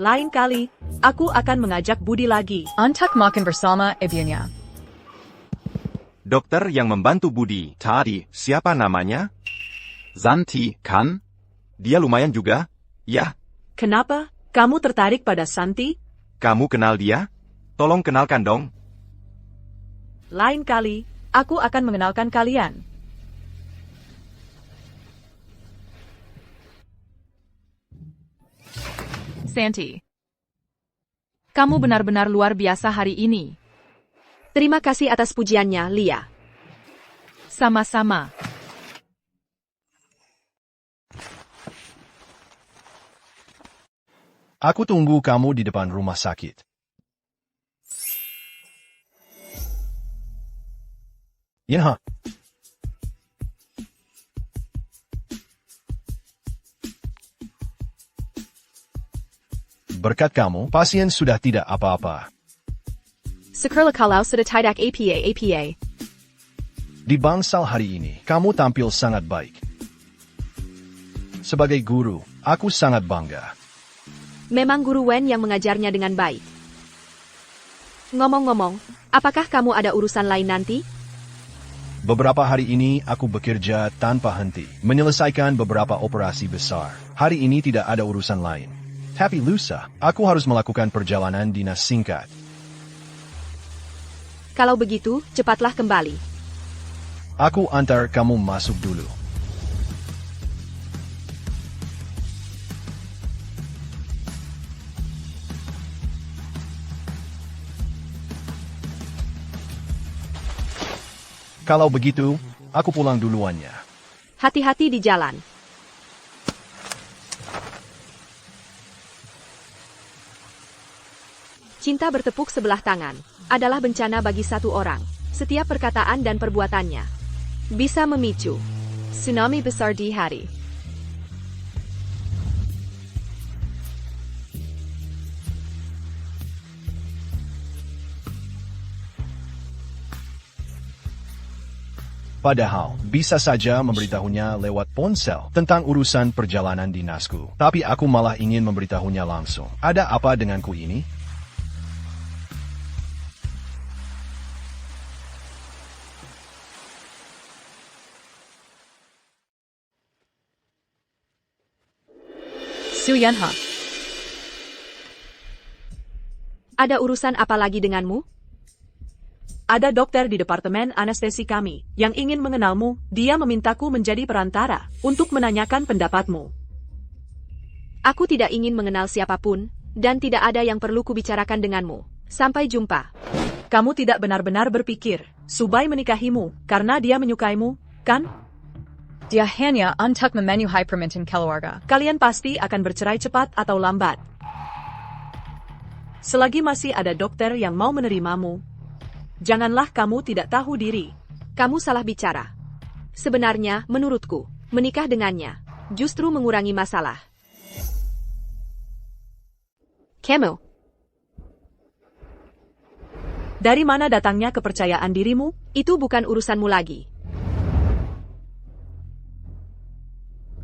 Lain kali, aku akan mengajak Budi lagi. Antak makan bersama ibunya. Dokter yang membantu Budi tadi, siapa namanya? Zanti, kan? Dia lumayan juga, ya? Kenapa? Kamu tertarik pada Santi? Kamu kenal dia? Tolong kenalkan dong. Lain kali, aku akan mengenalkan kalian. Santi. Kamu benar-benar luar biasa hari ini. Terima kasih atas pujiannya, Lia. Sama-sama. Aku tunggu kamu di depan rumah sakit. Yanha. Berkat kamu, pasien sudah tidak apa-apa. Syukurlah kalau sudah tidak apa-apa. Di bangsal hari ini, kamu tampil sangat baik. Sebagai guru, aku sangat bangga. Memang Guru Wen yang mengajarnya dengan baik. Ngomong-ngomong, apakah kamu ada urusan lain nanti? Beberapa hari ini aku bekerja tanpa henti, menyelesaikan beberapa operasi besar. Hari ini tidak ada urusan lain. Tapi lusa, aku harus melakukan perjalanan dinas singkat. Kalau begitu, cepatlah kembali. Aku antar kamu masuk dulu. Kalau begitu, aku pulang duluannya. Hati-hati di jalan. Cinta bertepuk sebelah tangan adalah bencana bagi satu orang. Setiap perkataan dan perbuatannya bisa memicu tsunami besar di hari. Padahal, bisa saja memberitahunya lewat ponsel tentang urusan perjalanan dinasku. Tapi aku malah ingin memberitahunya langsung. Ada apa denganku ini? Su Yanha. Ada urusan apa lagi denganmu? Ada dokter di departemen anestesi kami yang ingin mengenalmu. Dia memintaku menjadi perantara untuk menanyakan pendapatmu. Aku tidak ingin mengenal siapapun, dan tidak ada yang perlu kubicarakan denganmu. Sampai jumpa. Kamu tidak benar-benar berpikir Subai menikahimu karena dia menyukaimu, kan? Dia hanya untuk memenuhi permintaan keluarga. Kalian pasti akan bercerai cepat atau lambat. Selagi masih ada dokter yang mau menerimamu, janganlah kamu tidak tahu diri. Kamu salah bicara. Sebenarnya, menurutku, menikah dengannya justru mengurangi masalah. Kamu. Dari mana datangnya kepercayaan dirimu? Itu bukan urusanmu lagi.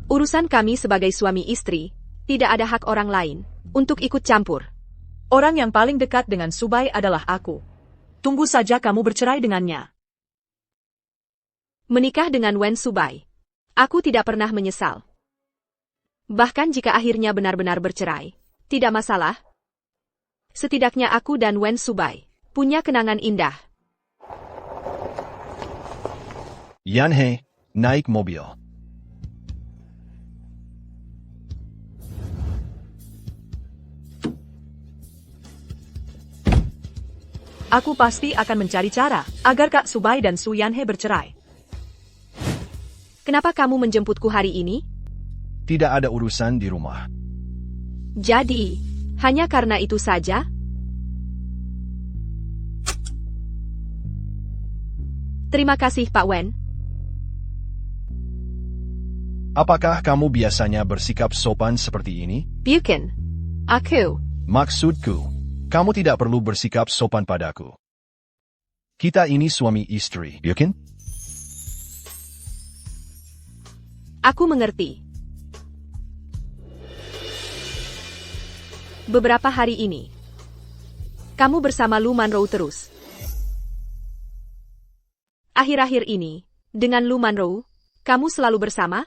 Urusan kami sebagai suami istri, tidak ada hak orang lain untuk ikut campur. Orang yang paling dekat dengan Subai adalah aku. Tunggu saja kamu bercerai dengannya. Menikah dengan Wen Subai. Aku tidak pernah menyesal. Bahkan jika akhirnya benar-benar bercerai, tidak masalah. Setidaknya aku dan Wen Subai punya kenangan indah. Yanhe, naik mobil. Aku pasti akan mencari cara agar Kak Subai dan Su Yanhe bercerai. Kenapa kamu menjemputku hari ini? Tidak ada urusan di rumah. Jadi, hanya karena itu saja? Terima kasih, Pak Wen. Apakah kamu biasanya bersikap sopan seperti ini? Bukan. Aku. Maksudku, kamu tidak perlu bersikap sopan padaku. Kita ini suami istri, bukan? Aku mengerti. Beberapa hari ini, kamu bersama Lu Manrou terus. Akhir-akhir ini, dengan Lu Manrou, kamu selalu bersama?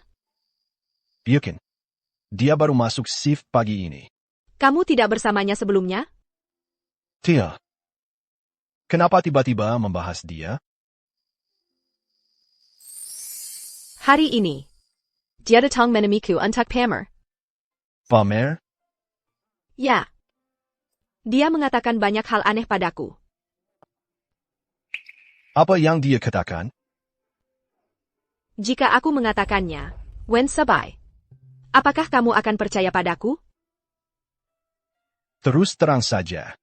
Bukan. Dia baru masuk shift pagi ini. Kamu tidak bersamanya sebelumnya? Tia. Kenapa tiba-tiba membahas dia? Hari ini, dia datang menemuiku untuk pamer. Pamer? Ya. Dia mengatakan banyak hal aneh padaku. Apa yang dia katakan? Jika aku mengatakannya, Wen Sabai, apakah kamu akan percaya padaku? Terus terang saja.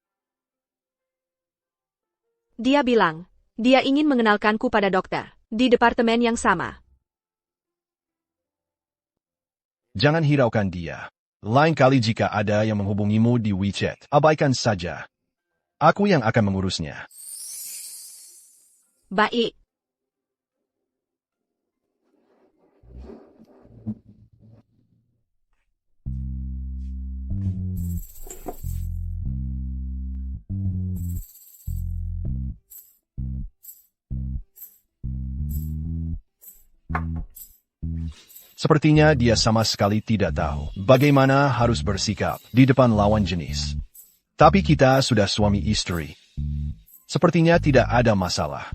Dia bilang, dia ingin mengenalkanku pada dokter, di departemen yang sama. Jangan hiraukan dia. Lain kali jika ada yang menghubungimu di WeChat, abaikan saja. Aku yang akan mengurusnya. Baik. Sepertinya dia sama sekali tidak tahu bagaimana harus bersikap di depan lawan jenis. Tapi kita sudah suami istri. Sepertinya tidak ada masalah.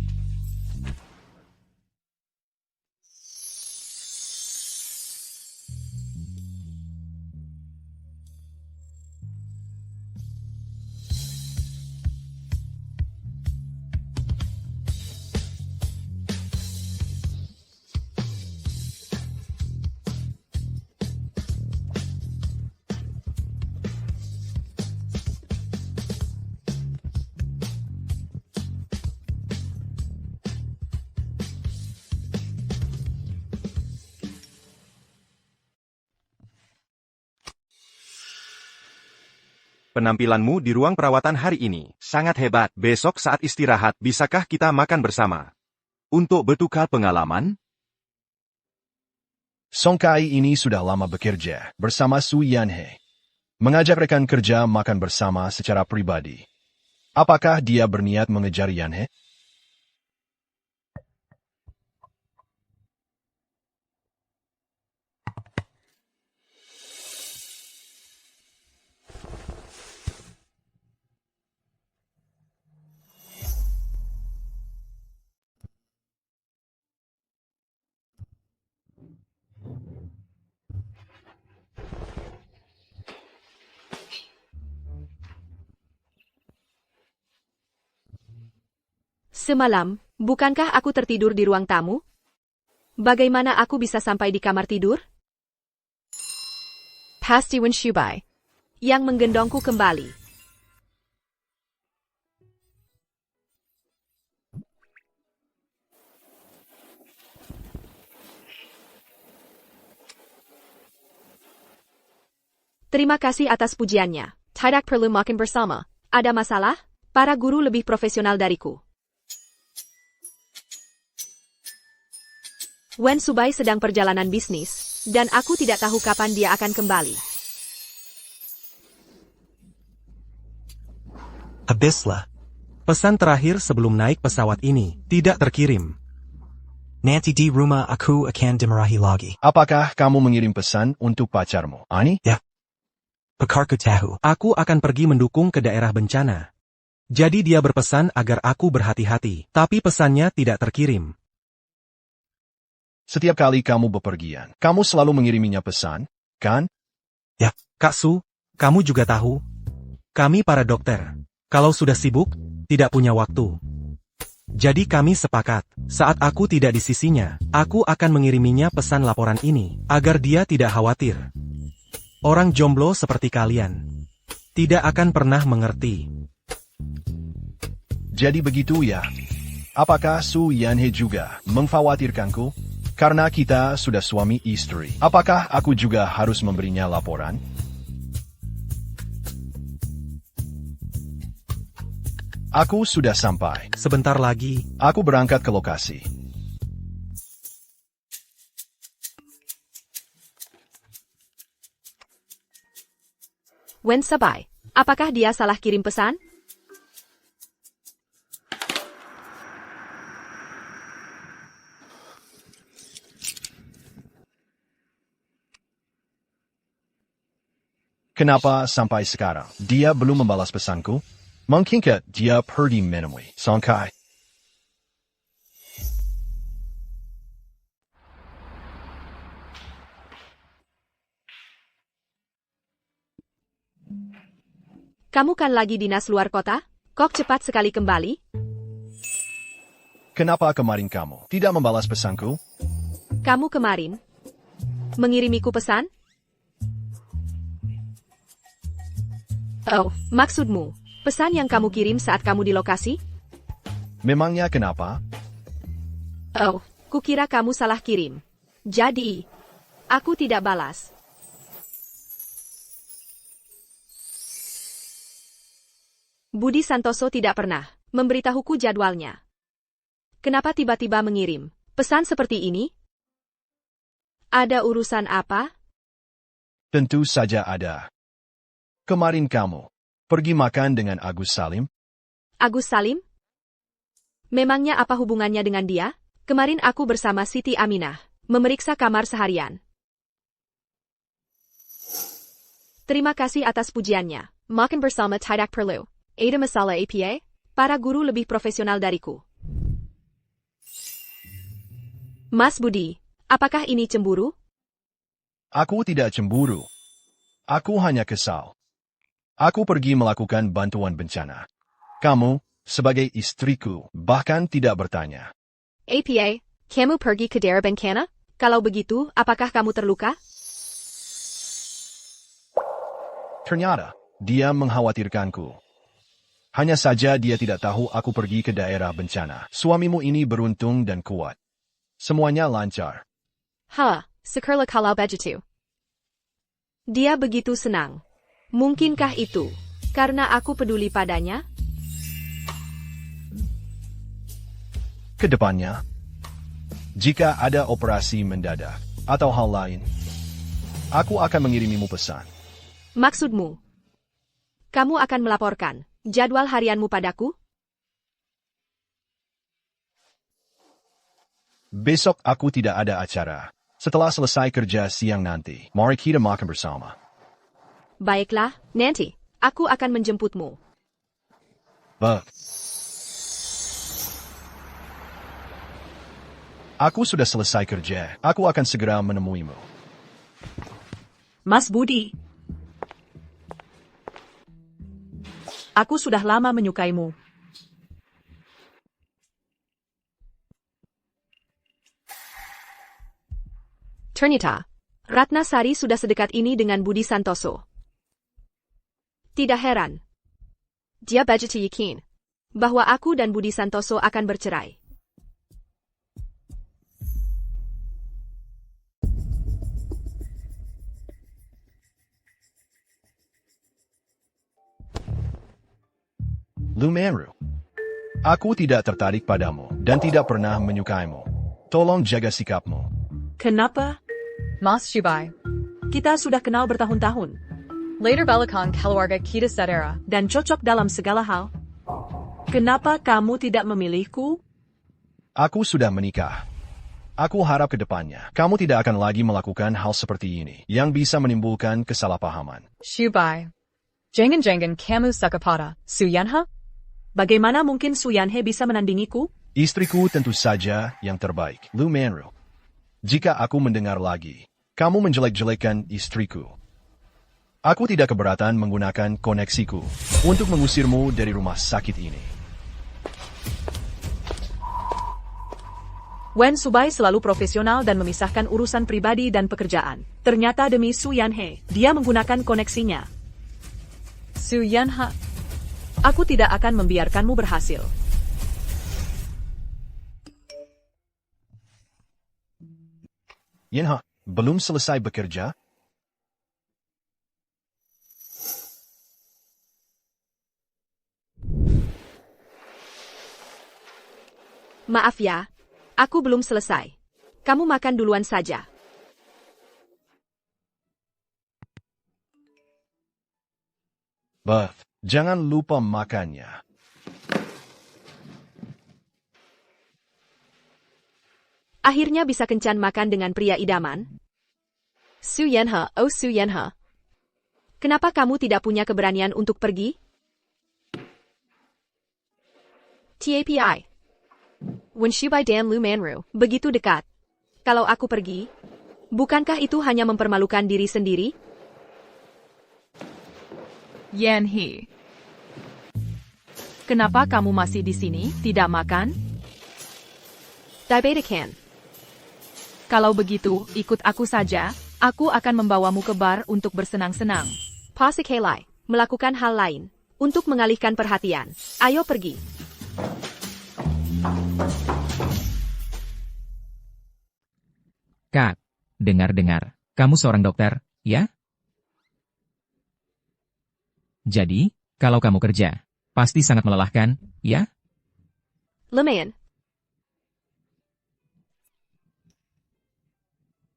Penampilanmu di ruang perawatan hari ini sangat hebat. Besok saat istirahat, bisakah kita makan bersama? Untuk bertukar pengalaman? Song Kai ini sudah lama bekerja bersama Su Yanhe. Mengajak rekan kerja makan bersama secara pribadi. Apakah dia berniat mengejar Yanhe? Semalam, bukankah aku tertidur di ruang tamu? Bagaimana aku bisa sampai di kamar tidur? Pasti Wen Shubai, yang menggendongku kembali. Terima kasih atas pujiannya. Tidak perlu makan bersama. Ada masalah? Para guru lebih profesional dariku. Wen Subai sedang perjalanan bisnis, dan aku tidak tahu kapan dia akan kembali. Abislah. Pesan terakhir sebelum naik pesawat ini tidak terkirim. Nanti di rumah aku akan dimarahi lagi. Apakah kamu mengirim pesan untuk pacarmu, Ani? Ya. Pakarku tahu. Aku akan pergi mendukung ke daerah bencana. Jadi dia berpesan agar aku berhati-hati, tapi pesannya tidak terkirim. Setiap kali kamu bepergian, kamu selalu mengiriminya pesan, kan? Ya. Kak Su, kamu juga tahu. Kami para dokter. Kalau sudah sibuk, tidak punya waktu. Jadi kami sepakat, saat aku tidak di sisinya, aku akan mengiriminya pesan laporan ini, agar dia tidak khawatir. Orang jomblo seperti kalian tidak akan pernah mengerti. Jadi begitu ya. Apakah Su Yanhe juga mengkhawatirkanku? Karena kita sudah suami istri. Apakah aku juga harus memberinya laporan? Aku sudah sampai. Sebentar lagi. Aku berangkat ke lokasi. Wen Sabai, apakah dia salah kirim pesan? Kenapa sampai sekarang dia belum membalas pesanku? Mungkinkah dia pergi menemui Song Kai? Kamu kan lagi dinas luar kota? Kok cepat sekali kembali? Kenapa kemarin kamu tidak membalas pesanku? Kamu kemarin mengirimiku pesan? Oh, maksudmu, pesan yang kamu kirim saat kamu di lokasi? Memangnya kenapa? Oh, kukira kamu salah kirim. Jadi, aku tidak balas. Budi Santoso tidak pernah memberitahuku jadwalnya. Kenapa tiba-tiba mengirim pesan seperti ini? Ada urusan apa? Tentu saja ada. Kemarin kamu pergi makan dengan Agus Salim? Agus Salim? Memangnya apa hubungannya dengan dia? Kemarin aku bersama Siti Aminah memeriksa kamar seharian. Terima kasih atas pujiannya. Makan bersama tidak perlu. Ada masalah APA? Para guru lebih profesional dariku. Mas Budi, apakah ini cemburu? Aku tidak cemburu. Aku hanya kesal. Aku pergi melakukan bantuan bencana. Kamu, sebagai istriku, bahkan tidak bertanya. APA, kamu pergi ke daerah bencana? Kalau begitu, apakah kamu terluka? Ternyata, dia mengkhawatirkanku. Hanya saja dia tidak tahu aku pergi ke daerah bencana. Suamimu ini beruntung dan kuat. Semuanya lancar. Sekerla kalau begitu. Dia begitu senang. Mungkinkah itu karena aku peduli padanya? Kedepannya, jika ada operasi mendadak atau hal lain, aku akan mengirimimu pesan. Maksudmu, kamu akan melaporkan jadwal harianmu padaku? Besok aku tidak ada acara. Setelah selesai kerja siang nanti, mari kita makan bersama. Baiklah, nanti aku akan menjemputmu. Aku sudah selesai kerja. Aku akan segera menemuimu. Mas Budi. Aku sudah lama menyukaimu. Ternyata, Ratna Sari sudah sedekat ini dengan Budi Santoso. Tidak heran. Dia begitu yakin bahwa aku dan Budi Santoso akan bercerai. Lumenru. Aku tidak tertarik padamu dan tidak pernah menyukaimu. Tolong jaga sikapmu. Kenapa? Mas Shubai. Kita sudah kenal bertahun-tahun. Later balakan keluarga kita saudara. Dan cocok dalam segala hal. Kenapa kamu tidak memilihku? Aku sudah menikah. Aku harap ke depannya, kamu tidak akan lagi melakukan hal seperti ini, yang bisa menimbulkan kesalahpahaman. Shubai. Jangan-jangan kamu sakapada, Suyanha? Bagaimana mungkin Suyanhe bisa menandingiku? Istriku tentu saja yang terbaik, Lumenru. Jika aku mendengar lagi, kamu menjelek-jelekan istriku. Aku tidak keberatan menggunakan koneksiku untuk mengusirmu dari rumah sakit ini. Wen Subai selalu profesional dan memisahkan urusan pribadi dan pekerjaan. Ternyata demi Suyanhe, dia menggunakan koneksinya. Suyanha. Aku tidak akan membiarkanmu berhasil. Yenha, belum selesai bekerja? Maaf ya, aku belum selesai. Kamu makan duluan saja. Beth, jangan lupa makannya. Akhirnya bisa kencan makan dengan pria idaman. Suyanha, oh Suyanha. Kenapa kamu tidak punya keberanian untuk pergi? TAPI. Wen Shubai dan Lumenru, begitu dekat. Kalau aku pergi, bukankah itu hanya mempermalukan diri sendiri? Yanhi. Kenapa kamu masih di sini, tidak makan? Diabetikan. Kalau begitu, ikut aku saja. Aku akan membawamu ke bar untuk bersenang-senang. Pasik Helai, melakukan hal lain. Untuk mengalihkan perhatian. Ayo pergi. Kak, dengar-dengar. Kamu seorang dokter, ya? Jadi, kalau kamu kerja, pasti sangat melelahkan, ya? Lumayan.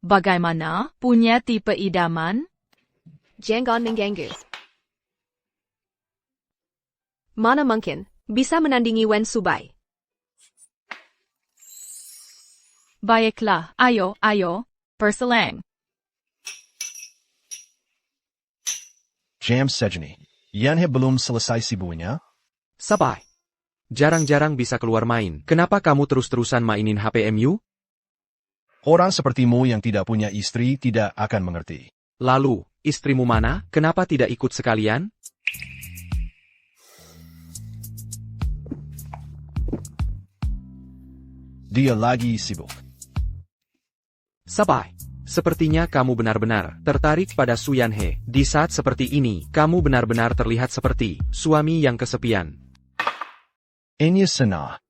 Bagaimana? Punya tipe idaman? Jangan mengganggu. Mana mungkin bisa menandingi Wen Subai? Baiklah, ayo, perselang. Jam sejani. Yanhe belum selesai sibuknya? Sabai. Jarang-jarang bisa keluar main. Kenapa kamu terus-terusan mainin HPMU? Orang sepertimu yang tidak punya istri tidak akan mengerti. Lalu, istrimu mana? Kenapa tidak ikut sekalian? Dia lagi sibuk. Sabai. Sepertinya kamu benar-benar tertarik pada Su Yanhe. Di saat seperti ini, kamu benar-benar terlihat seperti suami yang kesepian. Ini senah.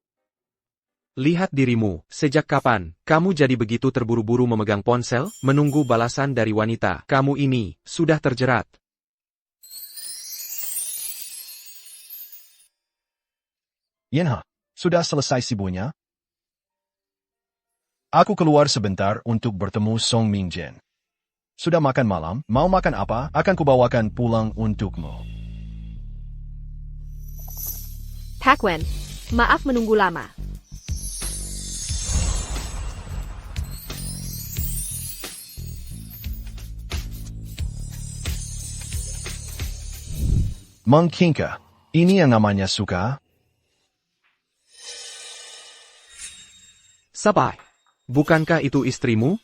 Lihat dirimu, sejak kapan kamu jadi begitu terburu-buru memegang ponsel, menunggu balasan dari wanita? Kamu ini sudah terjerat. Yanha, sudah selesai sibuknya? Aku keluar sebentar untuk bertemu Song Mingjian. Sudah makan malam? Mau makan apa? Akan kubawakan pulang untukmu. Pak Wen, maaf menunggu lama. Mengkingka, ini yang namanya suka? Sabai. Bukankah itu istrimu?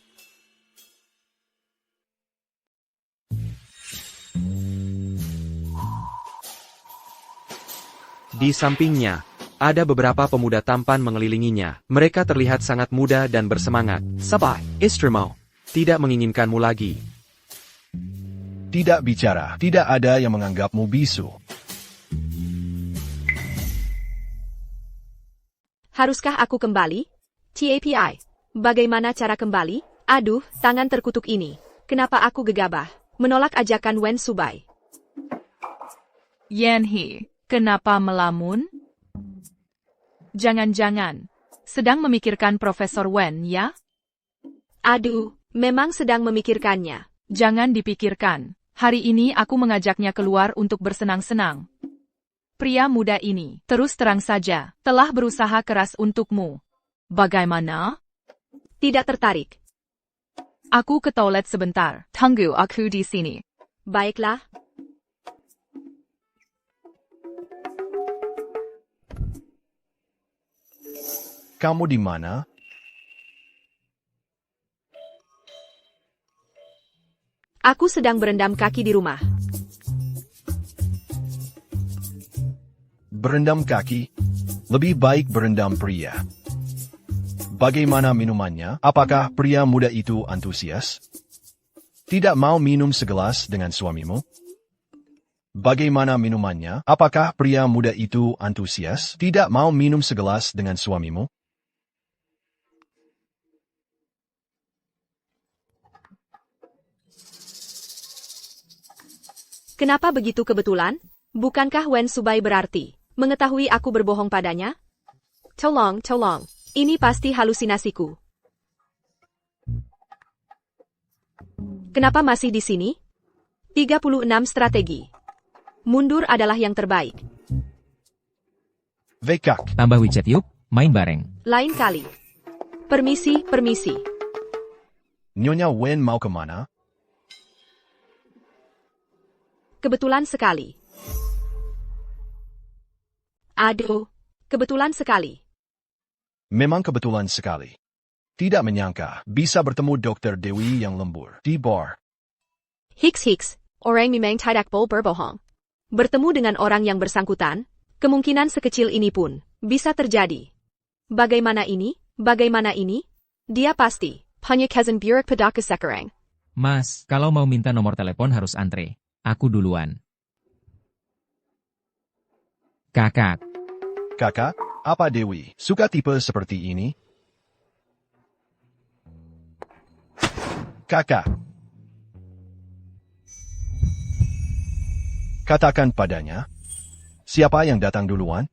Di sampingnya, ada beberapa pemuda tampan mengelilinginya. Mereka terlihat sangat muda dan bersemangat. Sabai, istrimu tidak menginginkanmu lagi. Tidak bicara, tidak ada yang menganggapmu bisu. Haruskah aku kembali? TAPI. Bagaimana cara kembali? Aduh, tangan terkutuk ini. Kenapa aku gegabah? Menolak ajakan Wen Subai. Yanhe, kenapa melamun? Jangan-jangan sedang memikirkan Profesor Wen, ya? Aduh, memang sedang memikirkannya. Jangan dipikirkan. Hari ini aku mengajaknya keluar untuk bersenang-senang. Pria muda ini, terus terang saja, telah berusaha keras untukmu. Bagaimana? Tidak tertarik. Aku ke toilet sebentar. Tunggu aku di sini. Baiklah. Kamu di mana? Aku sedang berendam kaki di rumah. Berendam kaki? Lebih baik berendam pria. Bagaimana minumannya? Apakah pria muda itu antusias? Tidak mau minum segelas dengan suamimu? Bagaimana minumannya? Apakah pria muda itu antusias? Tidak mau minum segelas dengan suamimu? Kenapa begitu kebetulan? Bukankah Wen Subai berarti mengetahui aku berbohong padanya? Tolong. Ini pasti halusinasiku. Kenapa masih di sini? 36 strategi. Mundur adalah yang terbaik. Vekak. Tambah WeChat yuk, main bareng. Lain kali. Permisi. Nyonya Wen mau kemana? Kebetulan sekali. Aduh, kebetulan sekali. Memang kebetulan sekali. Tidak menyangka bisa bertemu Dr. Dewi yang lembur di bar. Hiks, orang memang tidak boleh berbohong. Bertemu dengan orang yang bersangkutan, kemungkinan sekecil ini pun bisa terjadi. Bagaimana ini? Dia pasti Panyakezan burik padaka sekarang. Mas, kalau mau minta nomor telepon harus antre. Aku duluan. Kakak. Kakak, apa Dewi suka tipe seperti ini? Kakak. Katakan padanya. Siapa yang datang duluan?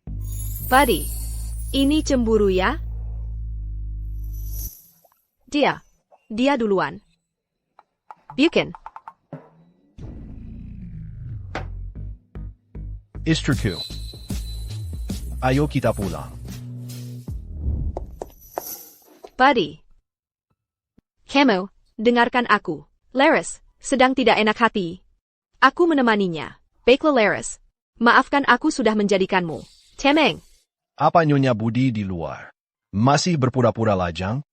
Buddy, ini cemburu ya? Dia duluan. Bukan. Istriku. Ayo kita pulang. Buddy. Kamu, dengarkan aku. Laris, sedang tidak enak hati. Aku menemaninya. Baiklah Laris. Maafkan aku sudah menjadikanmu temeng. Apa Nyonya Budi di luar? Masih berpura-pura lajang?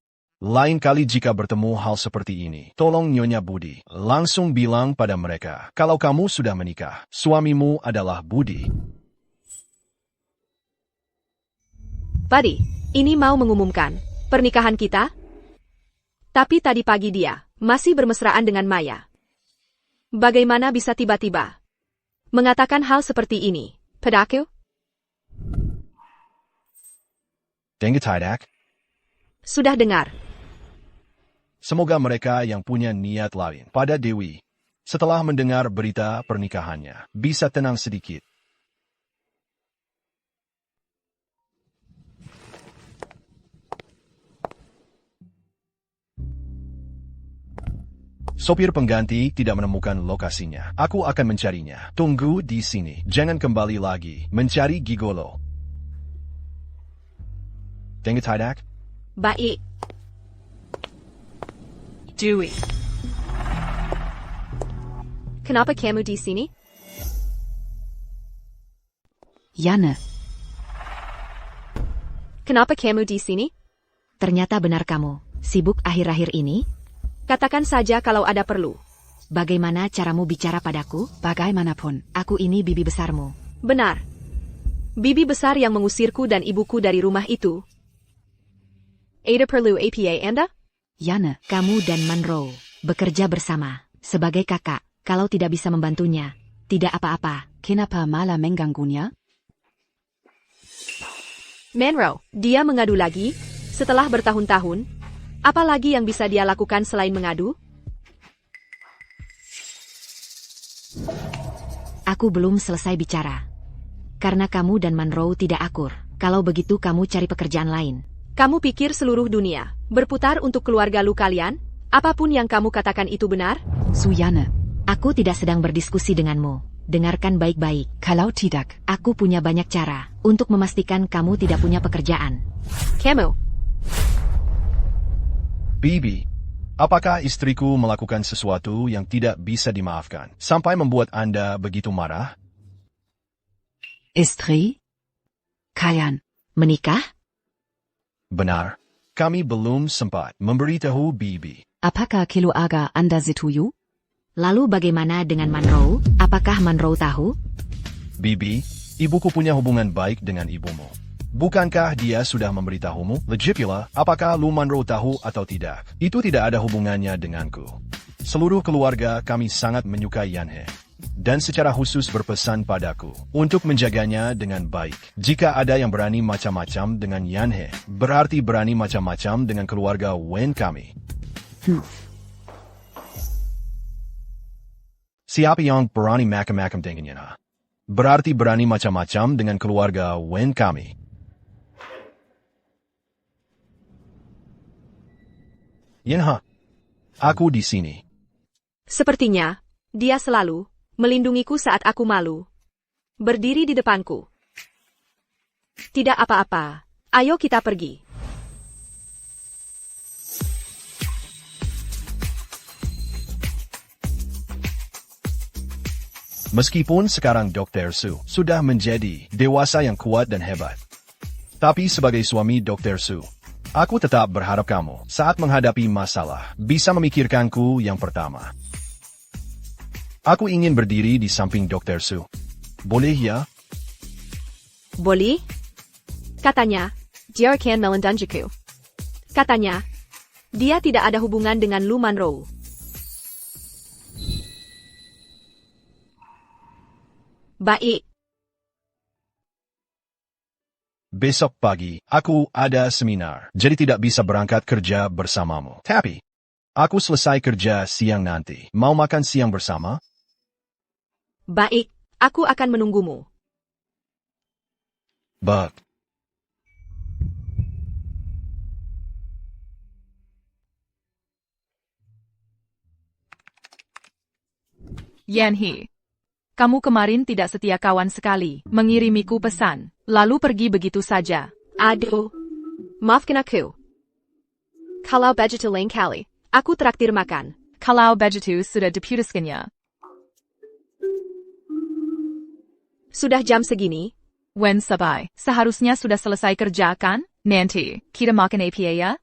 Lain kali jika bertemu hal seperti ini, tolong Nyonya Budi, langsung bilang pada mereka, kalau kamu sudah menikah, suamimu adalah Budi. Buddy, ini mau mengumumkan pernikahan kita? Tapi tadi pagi dia masih bermesraan dengan Maya. Bagaimana bisa tiba-tiba mengatakan hal seperti ini, padaku? Dengar tidak? Sudah dengar. Semoga mereka yang punya niat lain pada Dewi, setelah mendengar berita pernikahannya, bisa tenang sedikit. Sopir pengganti tidak menemukan lokasinya. Aku akan mencarinya. Tunggu di sini. Jangan kembali lagi mencari gigolo. Dengar tidak? Baik. Dewey. Kenapa kamu di sini? Yana, Kenapa kamu di sini? ternyata benar kamu. Sibuk akhir-akhir ini? Katakan saja kalau ada perlu. Bagaimana caramu bicara padaku? Bagaimanapun, aku ini bibi besarmu. Benar. Bibi besar yang mengusirku dan ibuku dari rumah itu. Ada perlu apa Anda? Yana, kamu dan Monroe bekerja bersama. Sebagai kakak, kalau tidak bisa membantunya, tidak apa-apa. Kenapa malah mengganggunya? Monroe, dia mengadu lagi? Setelah bertahun-tahun? Apa lagi yang bisa dia lakukan selain mengadu? Aku belum selesai bicara. Karena kamu dan Monroe tidak akur. Kalau begitu kamu cari pekerjaan lain. Kamu pikir seluruh dunia berputar untuk keluarga lu kalian? Apapun yang kamu katakan itu benar? Suyana, aku tidak sedang berdiskusi denganmu. Dengarkan baik-baik. Kalau tidak, aku punya banyak cara untuk memastikan kamu tidak punya pekerjaan. Kamu. Bibi, apakah istriku melakukan sesuatu yang tidak bisa dimaafkan, sampai membuat Anda begitu marah? Istri? Kalian menikah? Benar. Kami belum sempat memberitahu Bibi. Apakah keluarga Anda setuju? Lalu bagaimana dengan Monroe? Apakah Monroe tahu? Bibi, ibuku punya hubungan baik dengan ibumu. Bukankah dia sudah memberitahumu? Lagipula, apakah Lu Monroe tahu atau tidak? Itu tidak ada hubungannya denganku. Seluruh keluarga kami sangat menyukai Yanhe. Dan secara khusus berpesan padaku untuk menjaganya dengan baik. Jika ada yang berani macam-macam dengan Yanhe, berarti berani macam-macam dengan keluarga Wen kami. Siapa yang berani macam-macam dengan Yanhe? Berarti berani macam-macam dengan keluarga Wen kami. Yanhe, aku di sini. Sepertinya, dia selalu melindungiku saat aku malu. Berdiri di depanku. Tidak apa-apa. Ayo kita pergi. Meskipun sekarang Dr. Su sudah menjadi dewasa yang kuat dan hebat. Tapi sebagai suami Dr. Su, aku tetap berharap kamu saat menghadapi masalah bisa memikirkanku yang pertama. Aku ingin berdiri di samping Dr. Su. Boleh ya? Boleh? Katanya, dia akan melindungiku. Katanya, Dia tidak ada hubungan dengan Lu Manro. Baik. Besok pagi, aku ada seminar, jadi tidak bisa berangkat kerja bersamamu. Tapi, aku selesai kerja siang nanti. Mau makan siang bersama? Baik, aku akan menunggumu. But, Yanhee, kamu kemarin tidak setia kawan sekali, mengirimiku pesan, lalu pergi begitu saja. Aduh, maafkan aku. Kalau begitu lain kali, aku traktir makan. Kalau begitu sudah diputuskannya. Sudah jam segini. Wen Sabai, seharusnya sudah selesai kerja kan? Nanti, kita makan apa ya?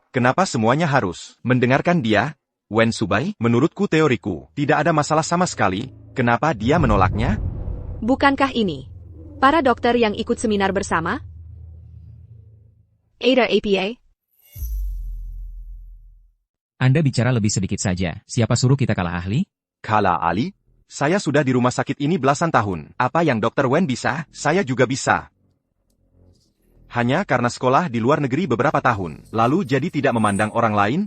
Kenapa semuanya harus mendengarkan dia? Wen Subai, menurutku teoriku, tidak ada masalah sama sekali. Kenapa dia menolaknya? Bukankah ini para dokter yang ikut seminar bersama? Ada APA? Anda bicara lebih sedikit saja. Siapa suruh kita kalah ahli? Kalah ahli? Saya sudah di rumah sakit ini belasan tahun. Apa yang Dr. Wen bisa, saya juga bisa. Hanya karena sekolah di luar negeri beberapa tahun, lalu jadi tidak memandang orang lain?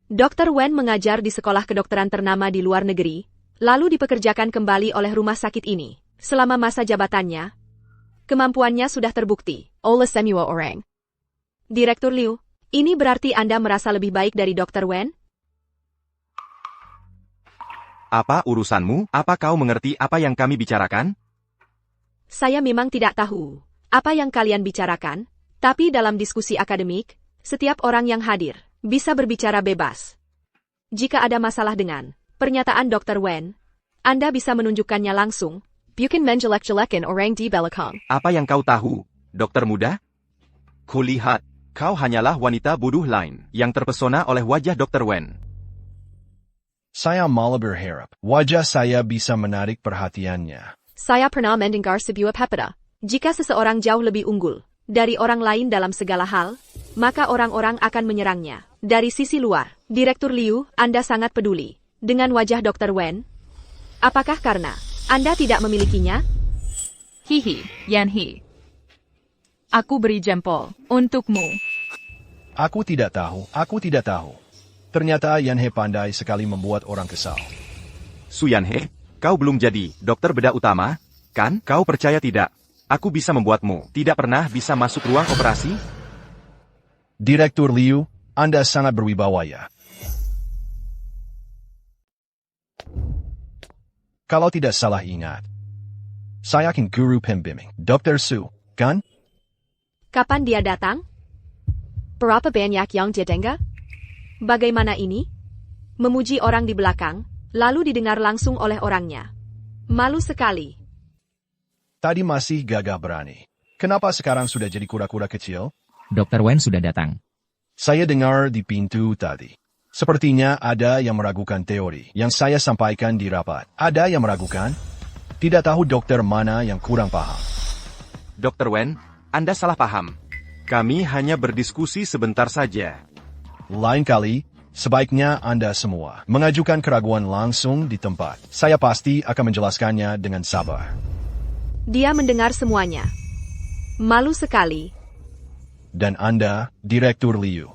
Dr. Wen mengajar di sekolah kedokteran ternama di luar negeri, lalu dipekerjakan kembali oleh rumah sakit ini. Selama masa jabatannya, kemampuannya sudah terbukti oleh semua orang. Direktur Liu, ini berarti Anda merasa lebih baik dari Dr. Wen? Apa urusanmu? Apa kau mengerti apa yang kami bicarakan? Saya memang tidak tahu apa yang kalian bicarakan, tapi dalam diskusi akademik, setiap orang yang hadir bisa berbicara bebas. Jika ada masalah dengan pernyataan Dr. Wen, Anda bisa menunjukkannya langsung. Bukan menjelek-jelekan orang di belakang. Apa yang kau tahu, dokter muda? Kulihat, kau hanyalah wanita bodoh lain yang terpesona oleh wajah Dr. Wen. saya malah berharap wajah saya bisa menarik perhatiannya. Saya pernah mendengar sebuah pepatah. Jika seseorang jauh lebih unggul dari orang lain dalam segala hal, maka orang-orang akan menyerangnya. Dari sisi luar, Direktur Liu, Anda sangat peduli dengan wajah Dr. Wen. Apakah karena Anda tidak memilikinya? Hihi, Yanhee. Aku beri jempol untukmu. Aku tidak tahu. Ternyata Yanhee pandai sekali membuat orang kesal. Su Yanhee, kau belum jadi dokter bedah utama, kan? Kau percaya tidak? Aku bisa membuatmu tidak pernah bisa masuk ruang operasi? Direktur Liu, Anda sangat berwibawa ya. Kalau tidak salah ingat, saya kan guru pembimbing, Dr. Su, kan? Kapan dia datang? Berapa banyak yang dia dengar? Bagaimana ini? Memuji orang di belakang, lalu didengar langsung oleh orangnya. Malu sekali. Tadi masih gagah berani. Kenapa sekarang sudah jadi kura-kura kecil? Dr. Wen sudah datang. Saya dengar di pintu tadi. Sepertinya ada yang meragukan teori yang saya sampaikan di rapat. Ada yang meragukan? Tidak tahu dokter mana yang kurang paham. Dr. Wen, Anda salah paham. Kami hanya berdiskusi sebentar saja. Lain kali, sebaiknya Anda semua mengajukan keraguan langsung di tempat. Saya pasti akan menjelaskannya dengan sabar. Dia mendengar semuanya. Malu sekali. Dan Anda, Direktur Liu.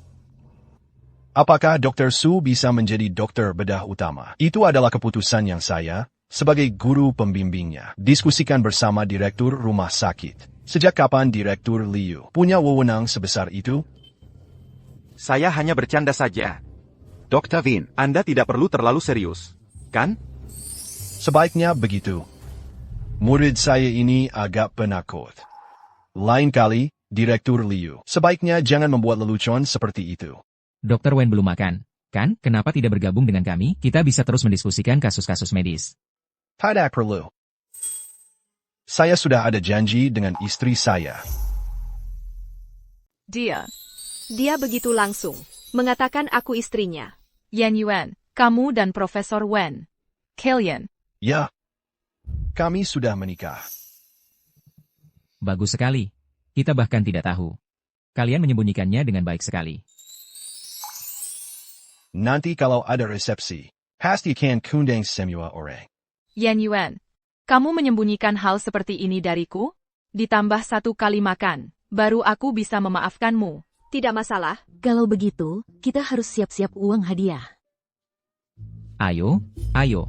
Apakah Dr. Su bisa menjadi dokter bedah utama? Itu adalah keputusan yang saya, sebagai guru pembimbingnya, diskusikan bersama Direktur Rumah Sakit. Sejak kapan Direktur Liu punya wewenang sebesar itu? Saya hanya bercanda saja. Dr. Vin, Anda tidak perlu terlalu serius, kan? Sebaiknya begitu. Murid saya ini agak penakut. Lain kali, Direktur Liu, sebaiknya jangan membuat lelucon seperti itu. Dr. Wen belum makan, kan? Kenapa tidak bergabung dengan kami? Kita bisa terus mendiskusikan kasus-kasus medis. Tidak perlu. Saya sudah ada janji dengan istri saya. Dia begitu langsung mengatakan aku istrinya. Yan Yuan, kamu dan Profesor Wen. Kalian. Ya. Kami sudah menikah. Bagus sekali. Kita bahkan tidak tahu. Kalian menyembunyikannya dengan baik sekali. Nanti kalau ada resepsi, pasti akan kundang semua orang. Yan Yuan, kamu menyembunyikan hal seperti ini dariku? Ditambah 1 kali makan, baru aku bisa memaafkanmu. Tidak masalah. Kalau begitu, kita harus siap-siap uang hadiah. Ayo,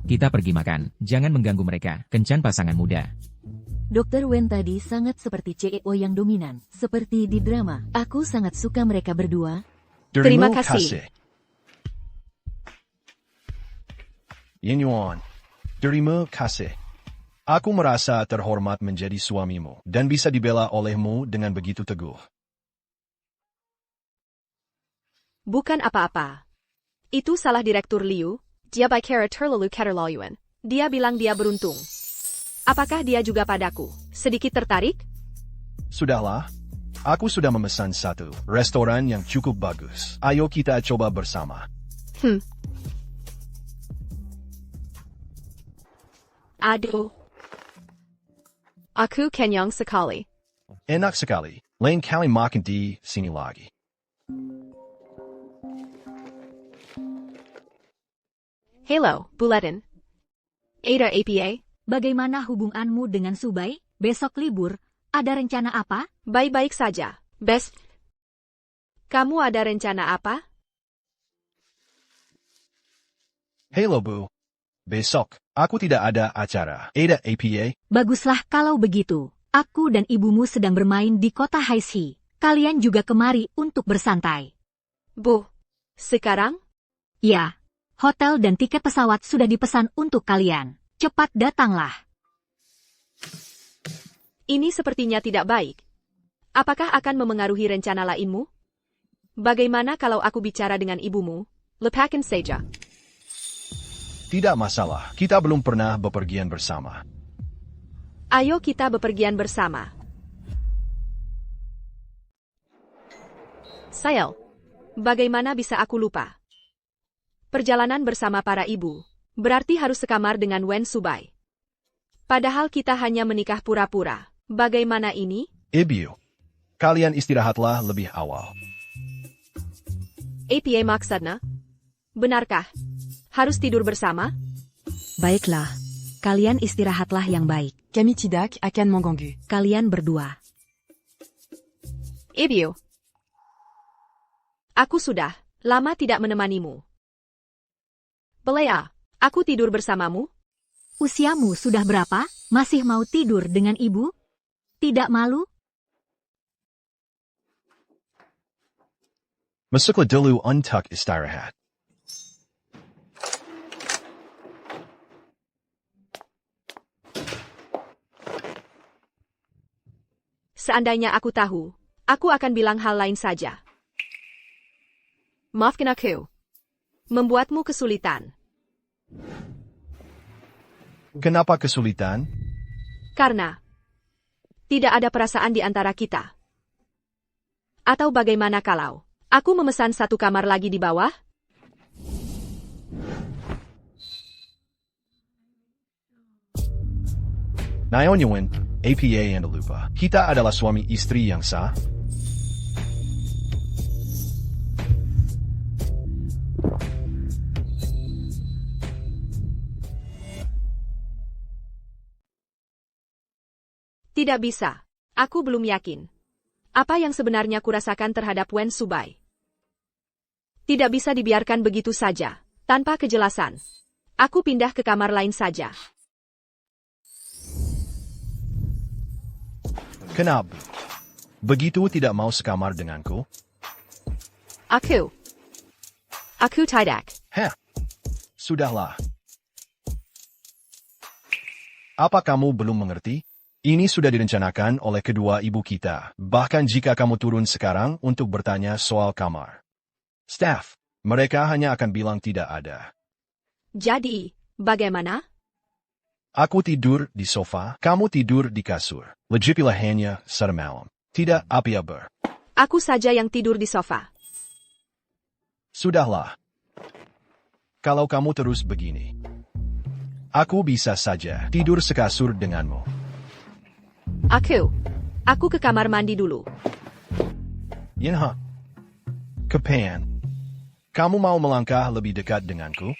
kita pergi makan. Jangan mengganggu mereka, kencan pasangan muda. Dr. Wen tadi sangat seperti CEO yang dominan, seperti di drama. Aku sangat suka mereka berdua. Terima kasih. Yan Yuan, terima kasih. Aku merasa terhormat menjadi suamimu dan bisa dibela olehmu dengan begitu teguh. Bukan apa-apa. Itu salah Direktur Liu, dia bicara terlalu keterlaluan. Dia bilang dia beruntung. Apakah dia juga padaku? Sedikit tertarik? Sudahlah. Aku sudah memesan 1 restoran yang cukup bagus. Ayo kita coba bersama. Aduh. Aku kenyang sekali. Enak sekali. Lain kali makan di sini lagi. Hello, Buletin. Ada APA? Bagaimana hubunganmu dengan Subai? Besok libur, ada rencana apa? Baik-baik saja. Best. Kamu ada rencana apa? Hello Bu. Besok, aku tidak ada acara. Ada APA? Baguslah kalau begitu. Aku dan ibumu sedang bermain di kota Haixi. Kalian juga kemari untuk bersantai. Bu, sekarang? Ya, hotel dan tiket pesawat sudah dipesan untuk kalian. Cepat datanglah. Ini sepertinya tidak baik. Apakah akan memengaruhi rencana lainmu? Bagaimana kalau aku bicara dengan ibumu? Lupakan saja. Tidak masalah, kita belum pernah bepergian bersama. Ayo kita bepergian bersama. Sayel, bagaimana bisa aku lupa? Perjalanan bersama para ibu, berarti harus sekamar dengan Wen Subai. Padahal kita hanya menikah pura-pura. Bagaimana ini? Ibu, kalian istirahatlah lebih awal. APA maksudnya? Benarkah? Harus tidur bersama? Baiklah, kalian istirahatlah yang baik. Camille Tidak akan mengganggu. Kalian berdua. Ibu, aku sudah lama tidak menemanimu. Belea, aku tidur bersamamu? Usiamu sudah berapa? Masih mau tidur dengan ibu? Tidak malu? Masuklah dulu untuk istirahat. Seandainya aku tahu, aku akan bilang hal lain saja. Maafkan aku. Membuatmu kesulitan. Kenapa kesulitan? Karena tidak ada perasaan di antara kita. Atau bagaimana kalau aku memesan 1 kamar lagi di bawah? Naon APA yang lupa. Kita adalah suami istri yang sah. Tidak bisa. Aku belum yakin. Apa yang sebenarnya kurasakan terhadap Wen Subai? Tidak bisa dibiarkan begitu saja, tanpa kejelasan. Aku pindah ke kamar lain saja. Kenapa? Begitu tidak mau sekamar denganku? Aku tidak. Heh, sudahlah. Apa kamu belum mengerti? Ini sudah direncanakan oleh kedua ibu kita, bahkan jika kamu turun sekarang untuk bertanya soal kamar. Staff, mereka hanya akan bilang tidak ada. Jadi, bagaimana? Aku tidur di sofa, kamu tidur di kasur. Legipilah hanya semalam. Tidak apa-apa. Aku saja yang tidur di sofa. Sudahlah. Kalau kamu terus begini, aku bisa saja tidur sekasur denganmu. Aku ke kamar mandi dulu. Yanha. Kapan? Kamu mau melangkah lebih dekat denganku?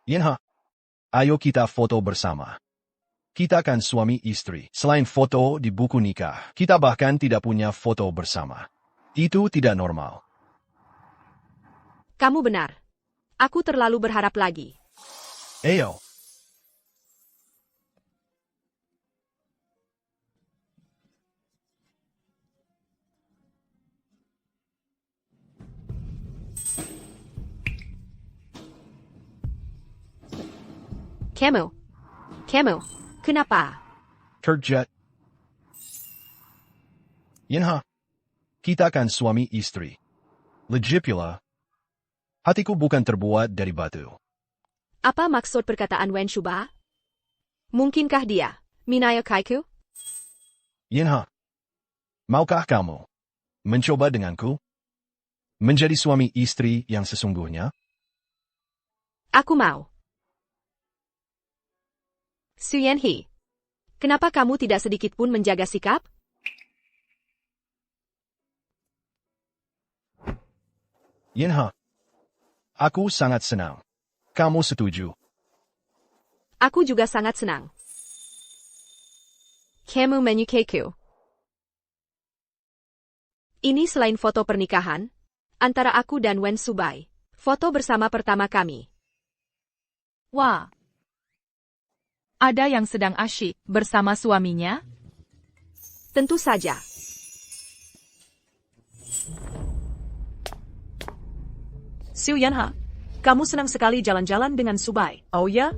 Yanha. Ayo kita foto bersama. Kita kan suami istri. Selain foto di buku nikah, kita bahkan tidak punya foto bersama. Itu tidak normal. Kamu benar. Aku terlalu berharap lagi. Ayo. Kamu, kenapa? Kerja. Yanha. Kita kan suami istri. Legit pula. Hatiku bukan terbuat dari batu. Apa maksud perkataan Wen Shuba? Mungkinkah dia Minaya Kaiku? Yanha. Maukah kamu mencoba denganku? Menjadi suami istri yang sesungguhnya? Aku mau. Su Yanhee, kenapa kamu tidak sedikit pun menjaga sikap? Yanha. Aku sangat senang. Kamu setuju? Aku juga sangat senang. Kamu menyukaiku. Ini selain foto pernikahan antara aku dan Wen Subai. Foto bersama pertama kami. Wah. Ada yang sedang asyik bersama suaminya? Tentu saja. Su Yanha, kamu senang sekali jalan-jalan dengan Subai, oh ya?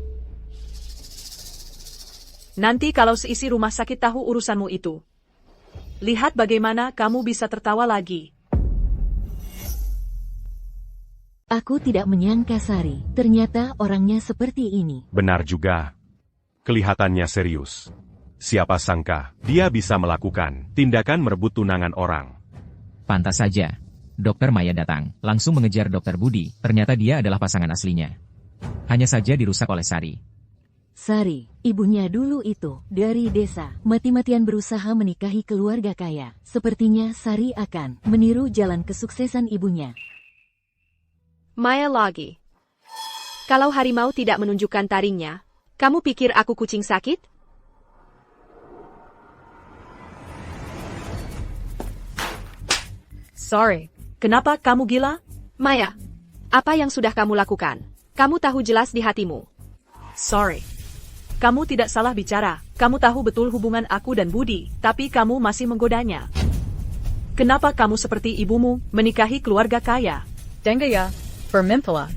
Nanti kalau seisi rumah sakit tahu urusanmu itu. Lihat bagaimana kamu bisa tertawa lagi. Aku tidak menyangka Sari, ternyata orangnya seperti ini. Benar juga. Kelihatannya serius. Siapa sangka, dia bisa melakukan tindakan merebut tunangan orang. Pantas saja. Dokter Maya datang, langsung mengejar Dokter Budi, ternyata dia adalah pasangan aslinya. Hanya saja dirusak oleh Sari. Sari, ibunya dulu itu, dari desa, mati-matian berusaha menikahi keluarga kaya. Sepertinya Sari akan meniru jalan kesuksesan ibunya. Maya lagi. Kalau harimau tidak menunjukkan taringnya, kamu pikir aku kucing sakit? Sorry, kenapa kamu gila? Maya, apa yang sudah kamu lakukan? Kamu tahu jelas di hatimu. Sorry. Kamu tidak salah bicara. Kamu tahu betul hubungan aku dan Budi, tapi kamu masih menggodanya. Kenapa kamu seperti ibumu, menikahi keluarga kaya? Dengaya, Vermimpala.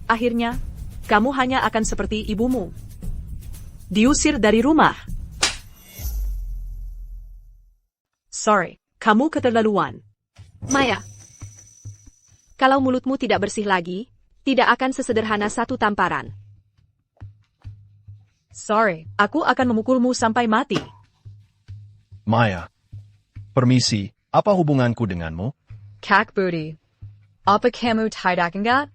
Akhirnya, kamu hanya akan seperti ibumu. Diusir dari rumah. Sorry, kamu keterlaluan. Maya, kalau mulutmu tidak bersih lagi, tidak akan sesederhana satu tamparan. Sorry, aku akan memukulmu sampai mati. Maya. Permisi, apa hubunganku denganmu? Kak Budi. Apa kamu tidak ingat?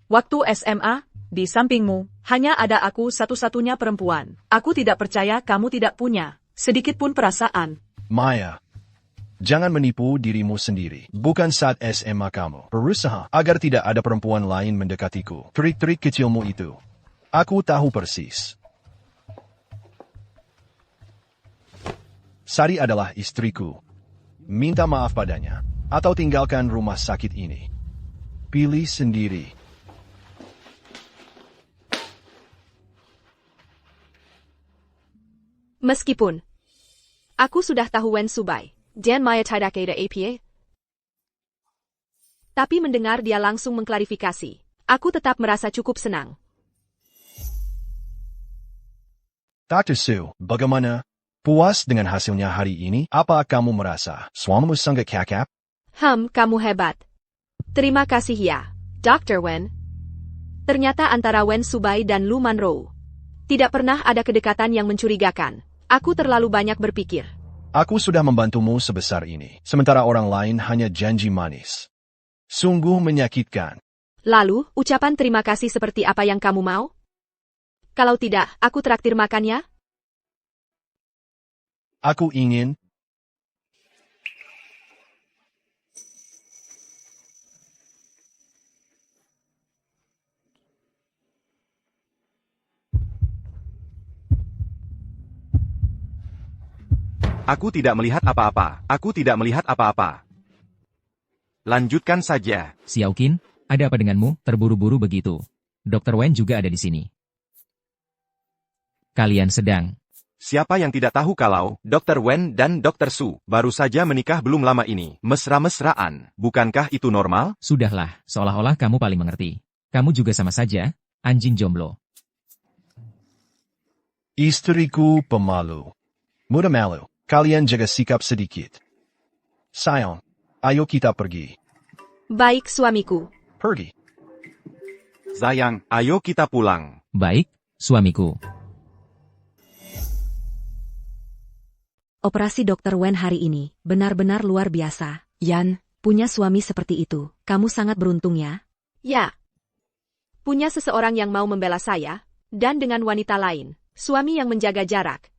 Waktu SMA, di sampingmu, hanya ada aku satu-satunya perempuan. Aku tidak percaya kamu tidak punya sedikit pun perasaan. Maya. Jangan menipu dirimu sendiri. Bukan saat SMA kamu berusaha agar tidak ada perempuan lain mendekatiku. Trik-trik kecilmu itu. Aku tahu persis. Sari adalah istriku. Minta maaf padanya, atau tinggalkan rumah sakit ini. Pilih sendiri. Meskipun aku sudah tahu Wen Subai dan Maya tidak ada APA, tapi mendengar dia langsung mengklarifikasi, aku tetap merasa cukup senang. Dr. Su, bagaimana? Puas dengan hasilnya hari ini? Apa kamu merasa suamimu sangat kakap? Kamu hebat. Terima kasih ya, Dr. Wen. Ternyata antara Wen Subai dan Lu Manro tidak pernah ada kedekatan yang mencurigakan. Aku terlalu banyak berpikir. Aku sudah membantumu sebesar ini, sementara orang lain hanya janji manis. Sungguh menyakitkan. Lalu, ucapan terima kasih seperti apa yang kamu mau? Kalau tidak, aku traktir makannya? Aku ingin. Aku tidak melihat apa-apa. Aku tidak melihat apa-apa. Lanjutkan saja. Xiaoqin, ada apa denganmu, terburu-buru begitu? Dr. Wen juga ada di sini. Kalian sedang. Siapa yang tidak tahu kalau Dr. Wen dan Dr. Su baru saja menikah belum lama ini, mesra-mesraan. Bukankah itu normal? Sudahlah, seolah-olah kamu paling mengerti. Kamu juga sama saja, anjing jomblo. Istriku pemalu. Mudah malu. Kalian jaga sikap sedikit. Sayang, ayo kita pergi. Baik, suamiku. Pergi. Sayang, ayo kita pulang. Baik, suamiku. Operasi Dr. Wen hari ini benar-benar luar biasa. Yan, Punya suami seperti itu, kamu sangat beruntung ya. Ya. Punya seseorang yang mau membela saya, dan dengan wanita lain, suami yang menjaga jarak.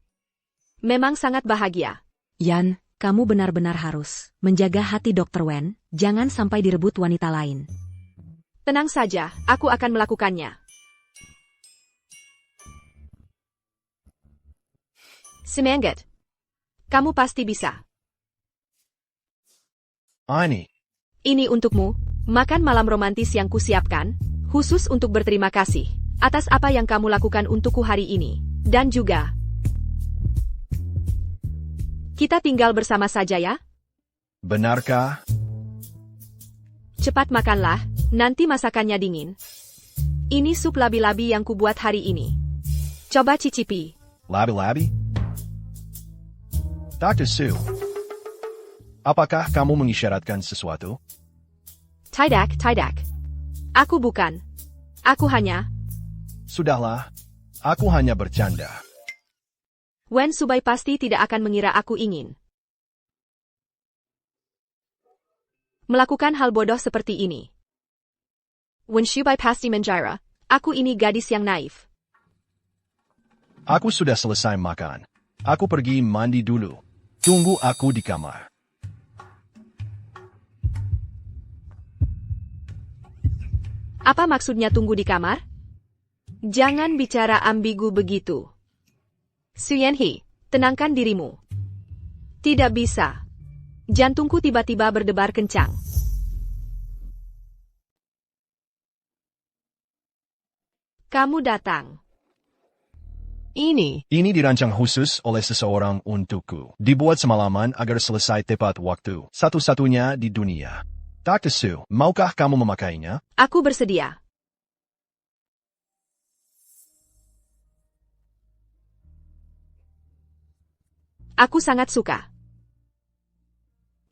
Memang sangat bahagia. Yan, Kamu benar-benar harus menjaga hati Dr. Wen, jangan sampai direbut wanita lain. Tenang saja, aku akan melakukannya. Semangat. Kamu pasti bisa. Ini. Ini untukmu, makan malam romantis yang kusiapkan, khusus untuk berterima kasih atas apa yang kamu lakukan untukku hari ini, dan juga kita tinggal bersama saja ya? Benarkah? Cepat makanlah, nanti masakannya dingin. Ini sup labi-labi yang kubuat hari ini. Coba cicipi. Labi-labi? Dr. Su, apakah kamu mengisyaratkan sesuatu? Tidak. Aku bukan. Aku hanya... Sudahlah, aku hanya bercanda. Wen Subai pasti tidak akan mengira aku ingin melakukan hal bodoh seperti ini. Wen Subai pasti mengira, aku ini gadis yang naif. Aku sudah selesai makan. Aku pergi mandi dulu. Tunggu aku di kamar. Apa maksudnya tunggu di kamar? Jangan bicara ambigu begitu. Su Yanhee, tenangkan dirimu. Tidak bisa. Jantungku tiba-tiba berdebar kencang. Kamu datang. Ini dirancang khusus oleh seseorang untukku. Dibuat semalaman agar selesai tepat waktu. Satu-satunya di dunia. Dr. Su, maukah kamu memakainya? Aku bersedia. Aku sangat suka.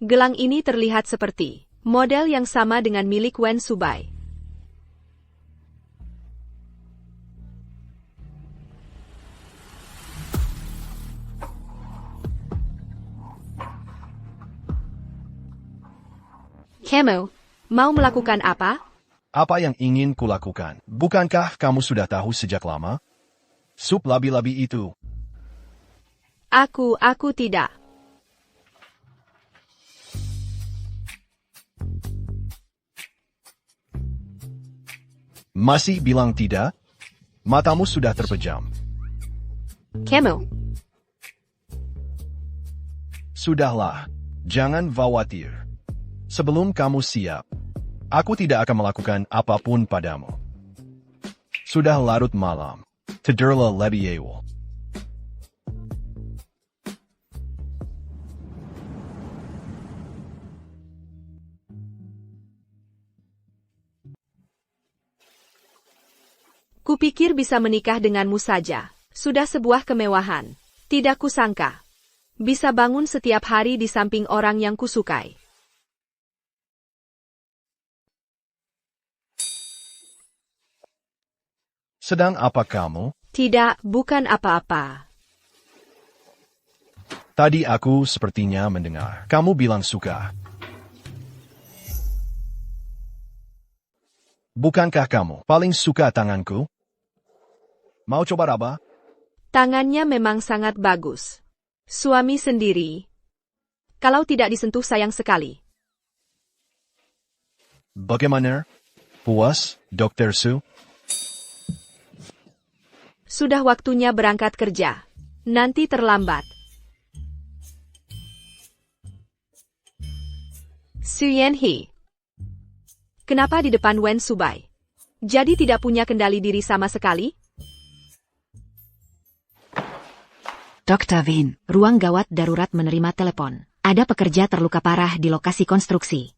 Gelang ini terlihat seperti model yang sama dengan milik Wen Subai. Kamu mau melakukan apa? Apa yang ingin kulakukan? Bukankah kamu sudah tahu sejak lama? Sup labi-labi itu. Aku tidak. Masih bilang tidak? Matamu sudah terpejam. Kamu. Sudahlah, jangan khawatir. Sebelum kamu siap, aku tidak akan melakukan apapun padamu. Sudah larut malam. Tidurlah lebih awal. Kupikir bisa menikah denganmu saja. Sudah sebuah kemewahan. Tidak kusangka. Bisa bangun setiap hari di samping orang yang kusukai. Sedang apa kamu? Tidak, bukan apa-apa. Tadi aku sepertinya mendengar. Kamu bilang suka. Bukankah kamu paling suka tanganku? Mau coba raba? Tangannya memang sangat bagus. Suami sendiri. Kalau tidak disentuh sayang sekali. Bagaimana? Puas, Dr. Su? Sudah waktunya berangkat kerja. Nanti terlambat. Su Yanhee. Kenapa di depan Wen Subai? Jadi tidak punya kendali diri sama sekali? Dr. Vin, ruang gawat darurat menerima telepon. Ada pekerja terluka parah di lokasi konstruksi.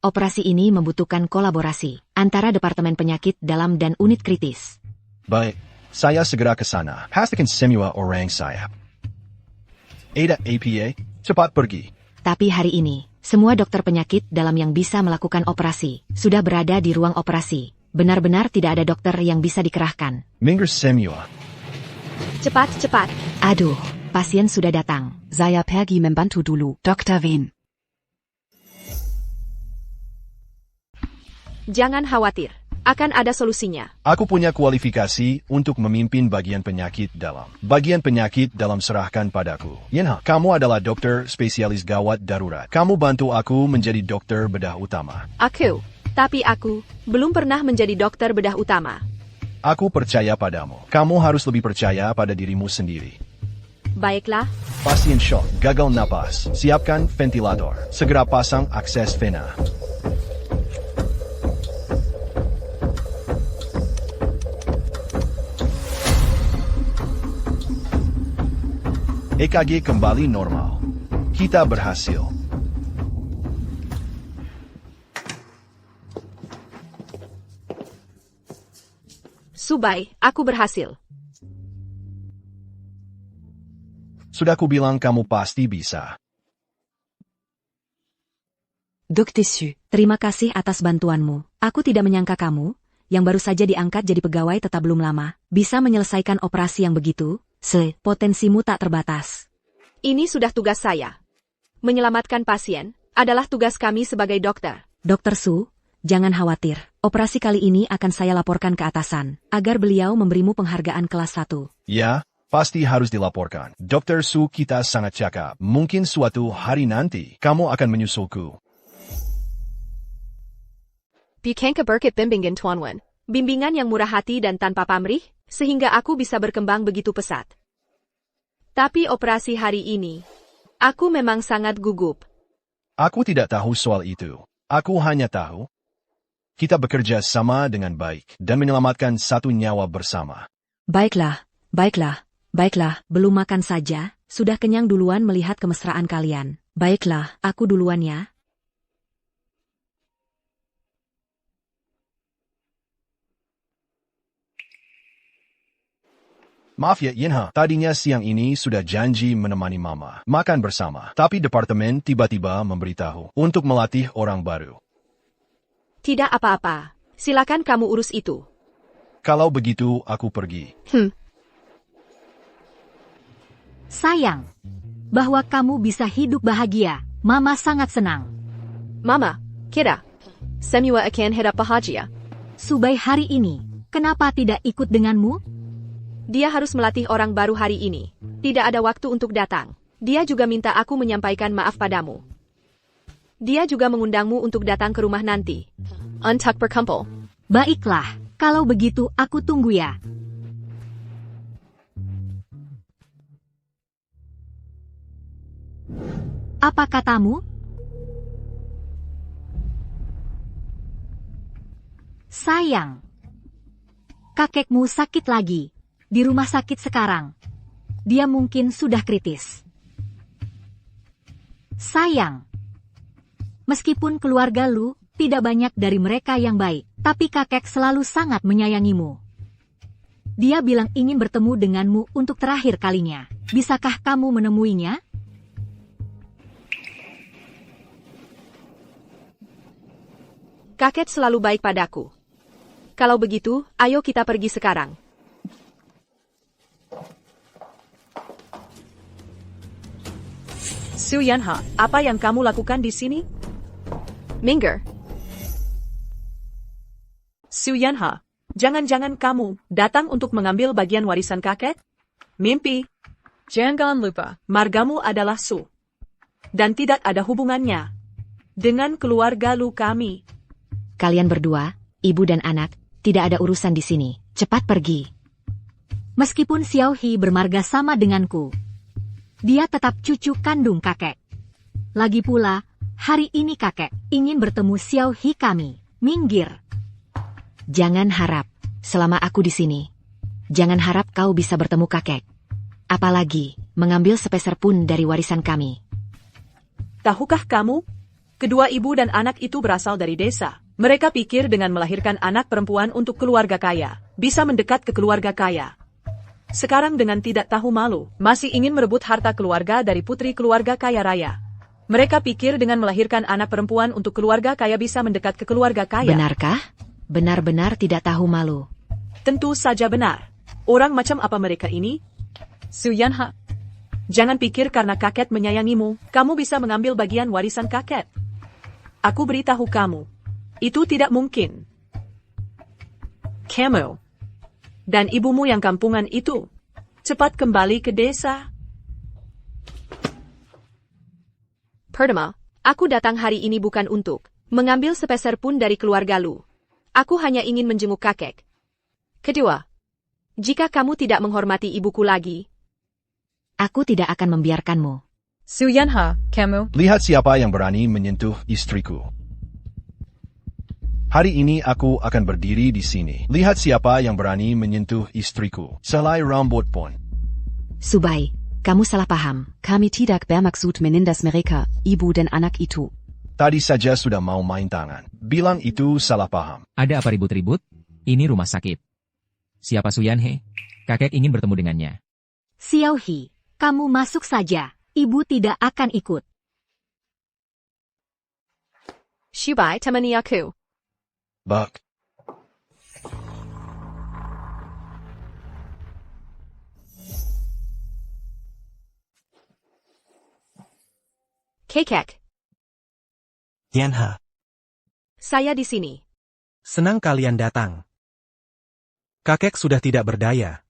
Operasi ini membutuhkan kolaborasi antara Departemen Penyakit Dalam dan unit kritis. Baik, saya segera ke sana. Pastikan semua orang saya. Ada APA, cepat pergi. Tapi hari ini, semua dokter penyakit dalam yang bisa melakukan operasi sudah berada di ruang operasi. Benar-benar tidak ada dokter yang bisa dikerahkan. Minggir semua. Cepat, cepat. Aduh, pasien sudah datang. Saya pergi membantu dulu, Dr. Vin. Jangan khawatir. Akan ada solusinya. Aku punya kualifikasi untuk memimpin bagian penyakit dalam. Bagian penyakit dalam serahkan padaku. Yanha, kamu adalah dokter spesialis gawat darurat. Kamu bantu aku menjadi dokter bedah utama. Tapi aku belum pernah menjadi dokter bedah utama. Aku percaya padamu. Kamu harus lebih percaya pada dirimu sendiri. Baiklah. Pasien shock, gagal napas. Siapkan ventilator. Segera pasang akses vena. EKG kembali normal. Kita berhasil. Subai, aku berhasil. Sudah kubilang kamu pasti bisa. Dr. Su, Terima kasih atas bantuanmu. Aku tidak menyangka kamu, yang baru saja diangkat jadi pegawai tetap belum lama, bisa menyelesaikan operasi yang begitu. Potensimu tak terbatas. Ini sudah tugas saya. Menyelamatkan pasien adalah tugas kami sebagai dokter. Dr. Su, jangan khawatir. Operasi kali ini akan saya laporkan ke atasan, agar beliau memberimu penghargaan kelas 1. Ya, pasti harus dilaporkan. Dr. Su kita sangat cakap. Mungkin suatu hari nanti, kamu akan menyusulku. Bikangka Berkit Bimbingan Tuan Wen. Bimbingan yang murah hati dan tanpa pamrih, sehingga aku bisa berkembang begitu pesat. Tapi operasi hari ini, aku memang sangat gugup. Aku tidak tahu soal itu. Aku hanya tahu, kita bekerja sama dengan baik dan menyelamatkan satu nyawa bersama. Baiklah, belum makan saja, sudah kenyang duluan melihat kemesraan kalian. Baiklah, aku duluan ya. Maaf ya Yanha, tadinya siang ini sudah janji menemani Mama makan bersama, tapi departemen tiba-tiba memberitahu untuk melatih orang baru. Tidak apa-apa, silakan kamu urus itu. Kalau begitu aku pergi. Sayang, bahwa kamu bisa hidup bahagia. Mama sangat senang. Mama, kira, semua akan hidup bahagia. Subai hari ini, kenapa tidak ikut denganmu? Dia harus melatih orang baru hari ini. Tidak ada waktu untuk datang. Dia juga minta aku menyampaikan maaf padamu. Dia juga mengundangmu untuk datang ke rumah nanti. Untuk berkumpul. Baiklah, kalau begitu aku tunggu ya. Apa katamu? Sayang, kakekmu sakit lagi. Di rumah sakit sekarang. Dia mungkin sudah kritis. Sayang, meskipun keluarga lu tidak banyak dari mereka yang baik, tapi kakek selalu sangat menyayangimu. Dia bilang ingin bertemu denganmu untuk terakhir kalinya. Bisakah kamu menemuinya? Kakek selalu baik padaku. Kalau begitu, ayo kita pergi sekarang. Su Yanha, apa yang kamu lakukan di sini? Minggir. Su Yanha, jangan-jangan kamu datang untuk mengambil bagian warisan kakek? Mimpi. Jangan lupa. Margamu adalah Su. Dan tidak ada hubungannya dengan keluarga lu kami. Kalian berdua, ibu dan anak, tidak ada urusan di sini. Cepat pergi. Meskipun Xiao He bermarga sama denganku, dia tetap cucu kandung kakek. Lagi pula, hari ini kakek ingin bertemu Xiao He kami. Minggir. Jangan harap, selama aku di sini, jangan harap kau bisa bertemu kakek. Apalagi, mengambil sepeser pun dari warisan kami. Tahukah kamu? Kedua ibu dan anak itu berasal dari desa. Mereka pikir dengan melahirkan anak perempuan untuk keluarga kaya, bisa mendekat ke keluarga kaya. Sekarang dengan tidak tahu malu, masih ingin merebut harta keluarga dari putri keluarga kaya raya. Mereka pikir dengan melahirkan anak perempuan untuk keluarga kaya bisa mendekat ke keluarga kaya. Benarkah? Benar-benar tidak tahu malu. Tentu saja benar. Orang macam apa mereka ini? Su Yanha. Jangan pikir karena kakek menyayangimu, kamu bisa mengambil bagian warisan kakek. Aku beritahu kamu, itu tidak mungkin. Kamu dan ibumu yang kampungan itu, cepat kembali ke desa. Pertama, aku datang hari ini bukan untuk mengambil sepeser pun dari keluarga lu. Aku hanya ingin menjenguk kakek. Kedua, jika kamu tidak menghormati ibuku lagi, aku tidak akan membiarkanmu. Su Yanha, kamu. Lihat siapa yang berani menyentuh istriku. Hari ini aku akan berdiri di sini. Lihat siapa yang berani menyentuh istriku. Selai rambut pun. Subai, kamu salah paham. Kami tidak bermaksud menindas mereka, ibu dan anak itu. Tadi saja sudah mau main tangan. Bilang itu salah paham. Ada apa ribut-ribut? Ini rumah sakit. Siapa Su Yanhe? Kakek ingin bertemu dengannya. Xiao He, kamu masuk saja. Ibu tidak akan ikut. Shubai temani aku. Bak. Kakek, Yanha, saya di sini. senang kalian datang. Kakek sudah tidak berdaya.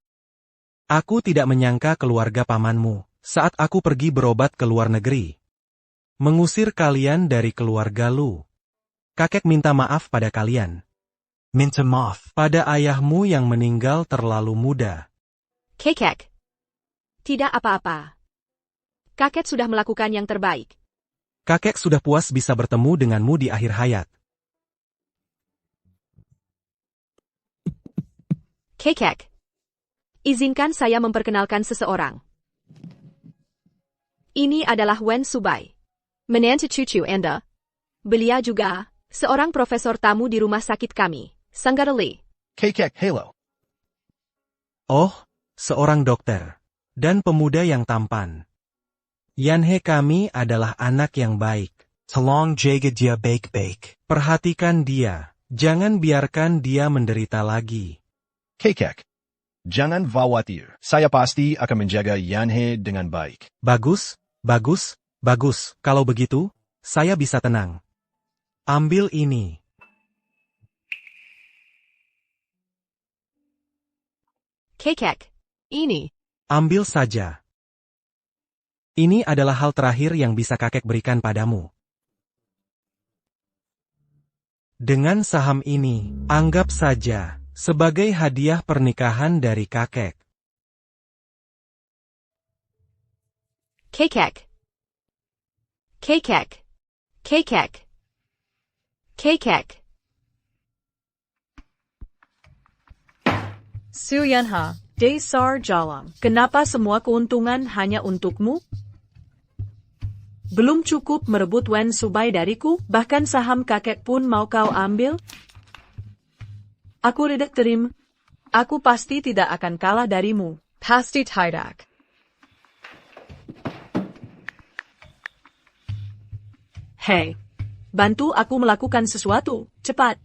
Aku tidak menyangka keluarga pamanmu, saat aku pergi berobat ke luar negeri, mengusir kalian dari keluarga lu. Kakek minta maaf pada kalian. Minta maaf pada ayahmu yang meninggal terlalu muda. Kakek, tidak apa-apa. Kakek sudah melakukan yang terbaik. Kakek sudah puas bisa bertemu denganmu di akhir hayat. Kakek, izinkan saya memperkenalkan seseorang. Ini adalah Wen Subai, menantu cucu Anda. Beliau juga seorang profesor tamu di rumah sakit kami, Sanggarali. Kakek, hello. Oh, seorang dokter dan pemuda yang tampan. Yanhe kami adalah anak yang baik. Tolong jaga dia baik-baik. Perhatikan dia. Jangan biarkan dia menderita lagi. Kakek, jangan khawatir. Saya pasti akan menjaga Yanhe dengan baik. Bagus, bagus, bagus. Kalau begitu, saya bisa tenang. Ambil ini. Kakek, ini. Ambil saja. Ini adalah hal terakhir yang bisa kakek berikan padamu. Dengan saham ini, anggap saja sebagai hadiah pernikahan dari kakek. Kakek. Kakek. Kakek. Kakek. Su Yanha, Desar Jalam, kenapa semua keuntungan hanya untukmu? Belum cukup merebut Wen Subai dariku, bahkan saham kakek pun mau kau ambil? Aku tidak terima. Aku pasti tidak akan kalah darimu. Pasti tidak. Hei, bantu aku melakukan sesuatu, cepat.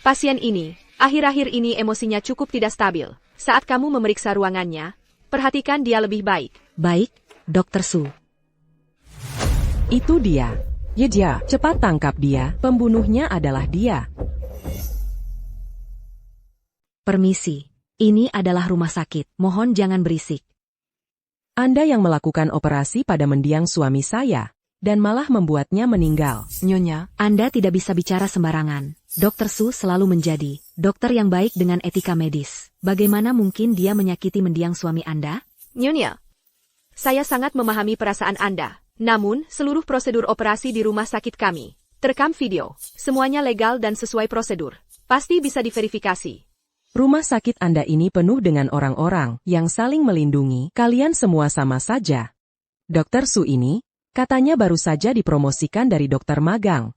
Pasien ini, akhir-akhir ini emosinya cukup tidak stabil. Saat kamu memeriksa ruangannya, Perhatikan dia lebih baik. Baik, Dr. Su. Itu dia. Ya, cepat tangkap dia. Pembunuhnya adalah dia. Permisi. Ini adalah rumah sakit. Mohon jangan berisik. Anda yang melakukan operasi pada mendiang suami saya, dan malah membuatnya meninggal. Nyonya, Anda tidak bisa bicara sembarangan. Dr. Su selalu menjadi dokter yang baik dengan etika medis. Bagaimana mungkin dia menyakiti mendiang suami Anda? Nyonya, saya sangat memahami perasaan Anda. Namun, seluruh prosedur operasi di rumah sakit kami terekam video. Semuanya legal dan sesuai prosedur. Pasti bisa diverifikasi. Rumah sakit Anda ini penuh dengan orang-orang yang saling melindungi. Kalian semua sama saja. Dr. Su ini, katanya baru saja dipromosikan dari dokter magang.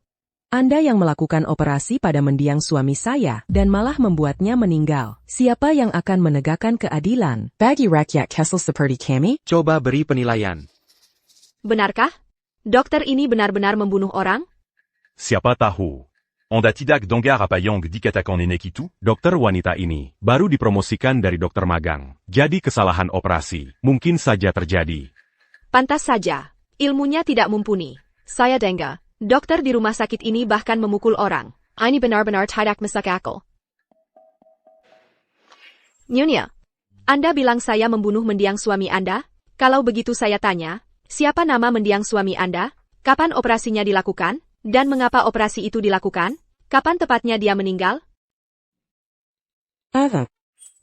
Anda yang melakukan operasi pada mendiang suami saya dan malah membuatnya meninggal. Siapa yang akan menegakkan keadilan? Bagi rakyat Kessel seperti kami? Coba beri penilaian. Benarkah? Dokter ini benar-benar membunuh orang? Siapa tahu. Onda tidak dengar apa yang dikatakan nenek itu? Dokter wanita ini baru dipromosikan dari dokter magang. Jadi kesalahan operasi mungkin saja terjadi. Pantas saja. Ilmunya tidak mumpuni. Saya dengar, dokter di rumah sakit ini bahkan memukul orang. Ini benar-benar tidak masuk akal. Nyonya, Anda bilang saya membunuh mendiang suami Anda? Kalau begitu saya tanya, siapa nama mendiang suami Anda? Kapan operasinya dilakukan? Dan mengapa operasi itu dilakukan? Kapan tepatnya dia meninggal?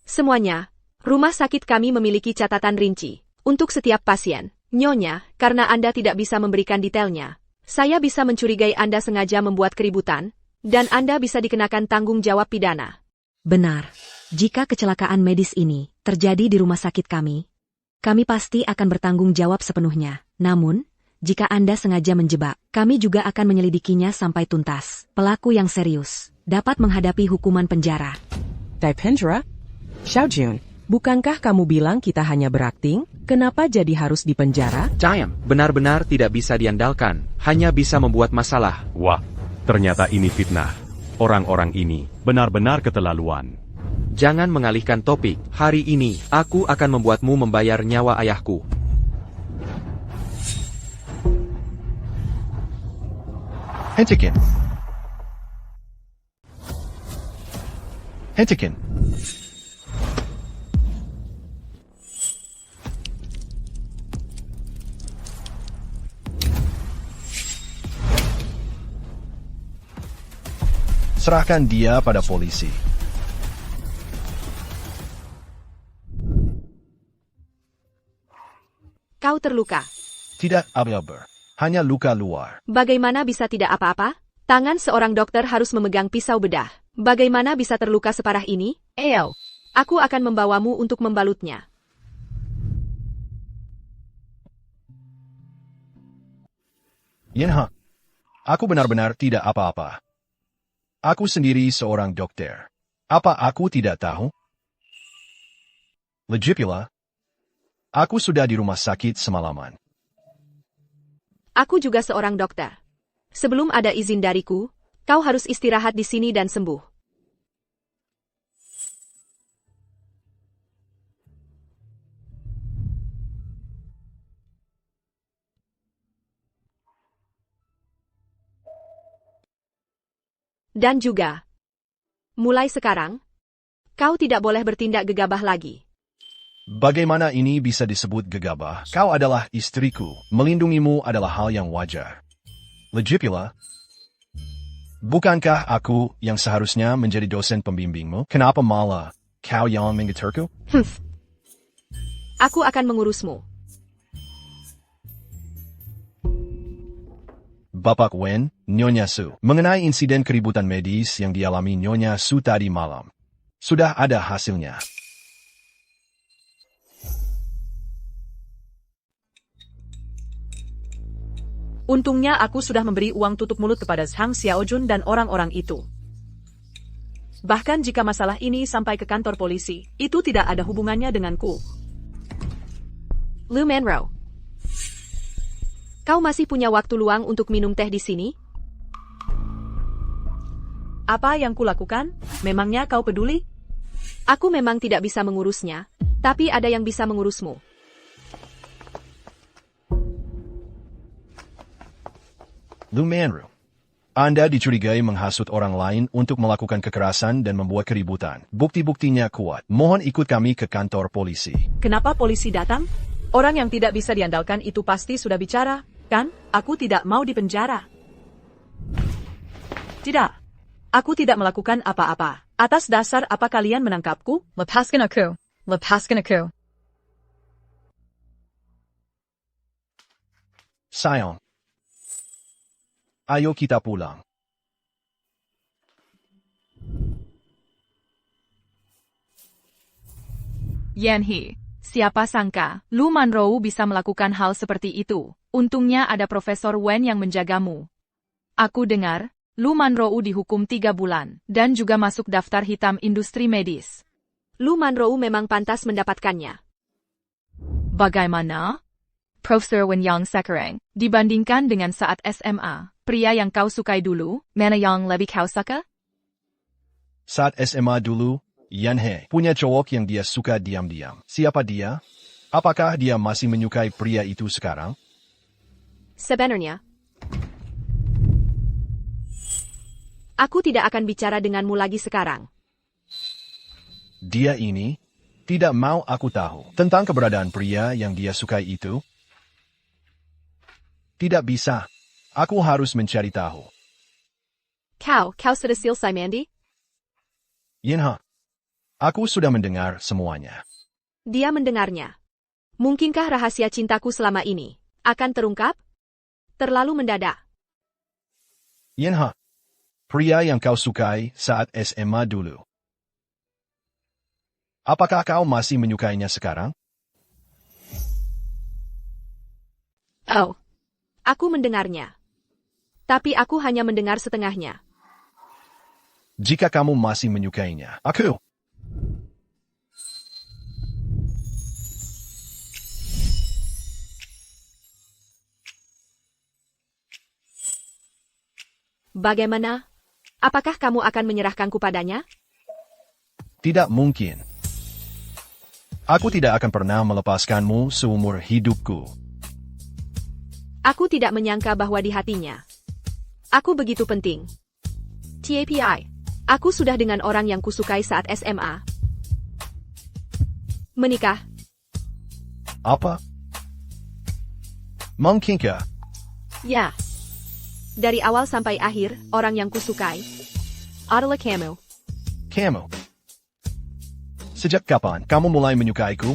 Semuanya, rumah sakit kami memiliki catatan rinci untuk setiap pasien. Nyonya, karena Anda tidak bisa memberikan detailnya, saya bisa mencurigai Anda sengaja membuat keributan, dan Anda bisa dikenakan tanggung jawab pidana. Benar. Jika kecelakaan medis ini terjadi di rumah sakit kami pasti akan bertanggung jawab sepenuhnya. Namun, jika Anda sengaja menjebak, kami juga akan menyelidikinya sampai tuntas. Pelaku yang serius dapat menghadapi hukuman penjara. Penjara? Xiaojun, bukankah kamu bilang kita hanya berakting? Kenapa jadi harus dipenjara? Diam, benar-benar tidak bisa diandalkan. Hanya bisa membuat masalah. Wah, ternyata ini fitnah. Orang-orang ini benar-benar keterlaluan. Jangan mengalihkan topik. Hari ini, aku akan membuatmu membayar nyawa ayahku. Hentikan. Hentikan. Serahkan dia pada polisi. Kau terluka. Tidak apa-apa. Hanya luka luar. Bagaimana bisa tidak apa-apa? Tangan seorang dokter harus memegang pisau bedah. Bagaimana bisa terluka separah ini? Aku akan membawamu untuk membalutnya. Yenha, aku benar-benar tidak apa-apa. Aku sendiri seorang dokter. Apa aku tidak tahu? Lagipula, aku sudah di rumah sakit semalaman. Aku juga seorang dokter. Sebelum ada izin dariku, kau harus istirahat di sini dan sembuh. Dan juga, mulai sekarang, kau tidak boleh bertindak gegabah lagi. Bagaimana ini bisa disebut gegabah? Kau adalah istriku. Melindungimu adalah hal yang wajar. Lagipula, bukankah aku yang seharusnya menjadi dosen pembimbingmu? Kenapa malah kau yang mengaturku? Aku akan mengurusmu. Bapak Wen, Nyonya Su, mengenai insiden keributan medis yang dialami Nyonya Su tadi malam. Sudah ada hasilnya. Untungnya aku sudah memberi uang tutup mulut kepada Hang Xiaojun dan orang-orang itu. Bahkan jika masalah ini sampai ke kantor polisi, itu tidak ada hubungannya denganku. Lu Manro, kau masih punya waktu luang untuk minum teh di sini? Apa yang kulakukan? Memangnya kau peduli? Aku memang tidak bisa mengurusnya, Tapi ada yang bisa mengurusmu. Lu Manru. Anda dicurigai menghasut orang lain untuk melakukan kekerasan dan membuat keributan. Bukti-buktinya kuat. Mohon ikut kami ke kantor polisi. Kenapa polisi datang? Orang yang tidak bisa diandalkan itu pasti sudah bicara, kan? Aku tidak mau dipenjara. Tidak. Aku tidak melakukan apa-apa. Atas dasar apa kalian menangkapku? Lepaskan aku. Lepaskan aku. Sayang. Ayo kita pulang. Yanhee, siapa sangka, Lu Manrou bisa melakukan hal seperti itu. Untungnya ada Profesor Wen yang menjagamu. Aku dengar, Lu Manrou dihukum 3 bulan, dan juga masuk daftar hitam industri medis. Lu Manrou memang pantas mendapatkannya. Bagaimana? Profesor Wen Yang sekarang, dibandingkan dengan saat SMA, pria yang kau sukai dulu, mana yang lebih kau suka? Saat SMA dulu, Yanhee punya cowok yang dia suka diam-diam. Siapa dia? Apakah dia masih menyukai pria itu sekarang? Sebenarnya, aku tidak akan bicara denganmu lagi sekarang. Dia ini tidak mau aku tahu tentang keberadaan pria yang dia sukai itu. Tidak bisa. Aku harus mencari tahu. Kau sudah selesai, Mandy? Yanhee, aku sudah mendengar semuanya. Dia mendengarnya. Mungkinkah rahasia cintaku selama ini akan terungkap? Terlalu mendadak. Yanhee, pria yang kau sukai saat SMA dulu. Apakah kau masih menyukainya sekarang? Oh. Aku mendengarnya. Tapi aku hanya mendengar setengahnya. Jika kamu masih menyukainya, aku... Bagaimana? Apakah kamu akan menyerahkanku padanya? Tidak mungkin. Aku tidak akan pernah melepaskanmu seumur hidupku. Aku tidak menyangka bahwa di hatinya aku begitu penting. TAPI. Aku sudah dengan orang yang kusukai saat SMA. Menikah. Apa? Mungkinkah? Ya. Dari awal sampai akhir, orang yang kusukai adalah kamu. Kamu. Sejak kapan kamu mulai menyukaiku?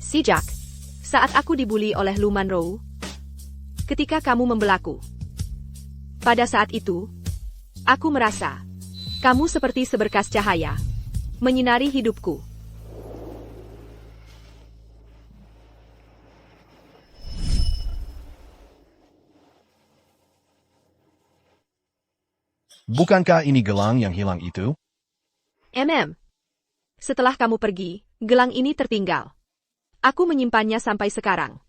Sejak saat aku dibully oleh Lu Manrou. Ketika kamu membelaku. Pada saat itu, aku merasa kamu seperti seberkas cahaya, menyinari hidupku. Bukankah ini gelang yang hilang itu? Setelah kamu pergi, gelang ini tertinggal. Aku menyimpannya sampai sekarang.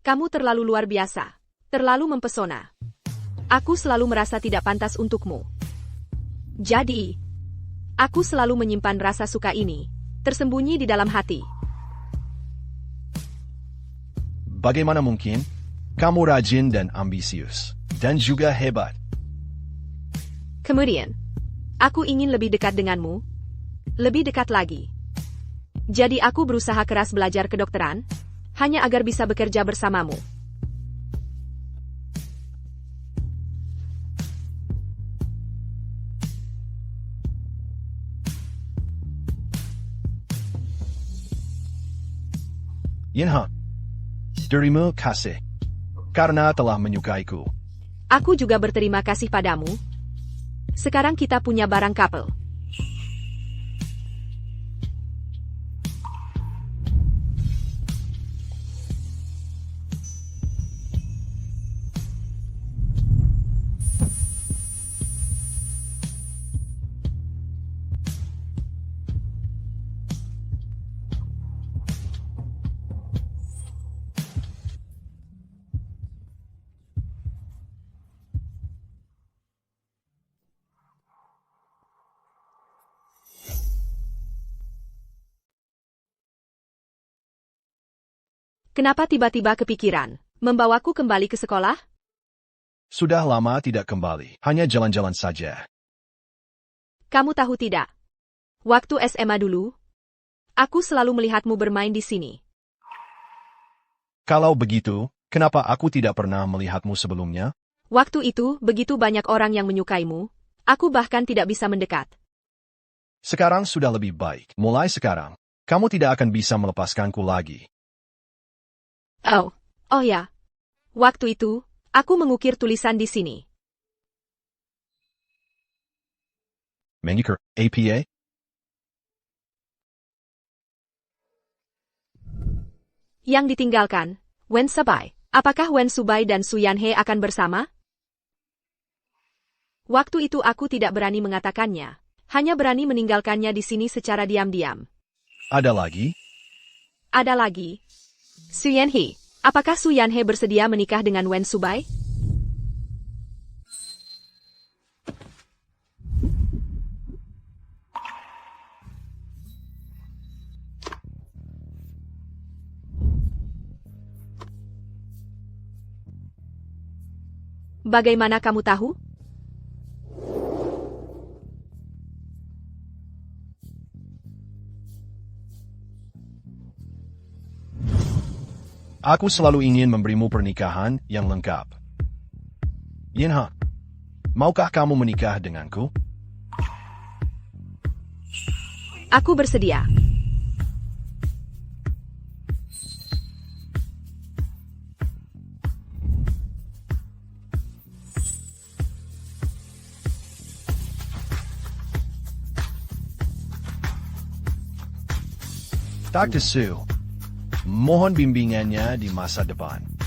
Kamu terlalu luar biasa, terlalu mempesona. Aku selalu merasa tidak pantas untukmu. Jadi, aku selalu menyimpan rasa suka ini, tersembunyi di dalam hati. Bagaimana mungkin? Kamu rajin dan ambisius, dan juga hebat. Kemudian, aku ingin lebih dekat denganmu, lebih dekat lagi. Jadi aku berusaha keras belajar kedokteran, hanya agar bisa bekerja bersamamu. Yanhee, terima kasih karena telah menyukaiku. Aku juga berterima kasih padamu. Sekarang kita punya barang couple. Kenapa tiba-tiba kepikiran membawaku kembali ke sekolah? Sudah lama tidak kembali, hanya jalan-jalan saja. Kamu tahu tidak? Waktu SMA dulu, aku selalu melihatmu bermain di sini. Kalau begitu, kenapa aku tidak pernah melihatmu sebelumnya? Waktu itu, begitu banyak orang yang menyukaimu, aku bahkan tidak bisa mendekat. Sekarang sudah lebih baik. Mulai sekarang, kamu tidak akan bisa melepaskanku lagi. Oh ya. Waktu itu, aku mengukir tulisan di sini. Mengukir APA? Yang ditinggalkan, Wen Subai. Apakah Wen Subai dan Su Yanhe akan bersama? Waktu itu aku tidak berani mengatakannya. Hanya berani meninggalkannya di sini secara diam-diam. Ada lagi? Ada lagi. Su Yanhe. Apakah Su Yanhe bersedia menikah dengan Wen Subai? Bagaimana kamu tahu? Aku selalu ingin memberimu pernikahan yang lengkap. Yenha, maukah kamu menikah denganku? Aku bersedia. Dr. Su, mohon bimbingannya di masa depan.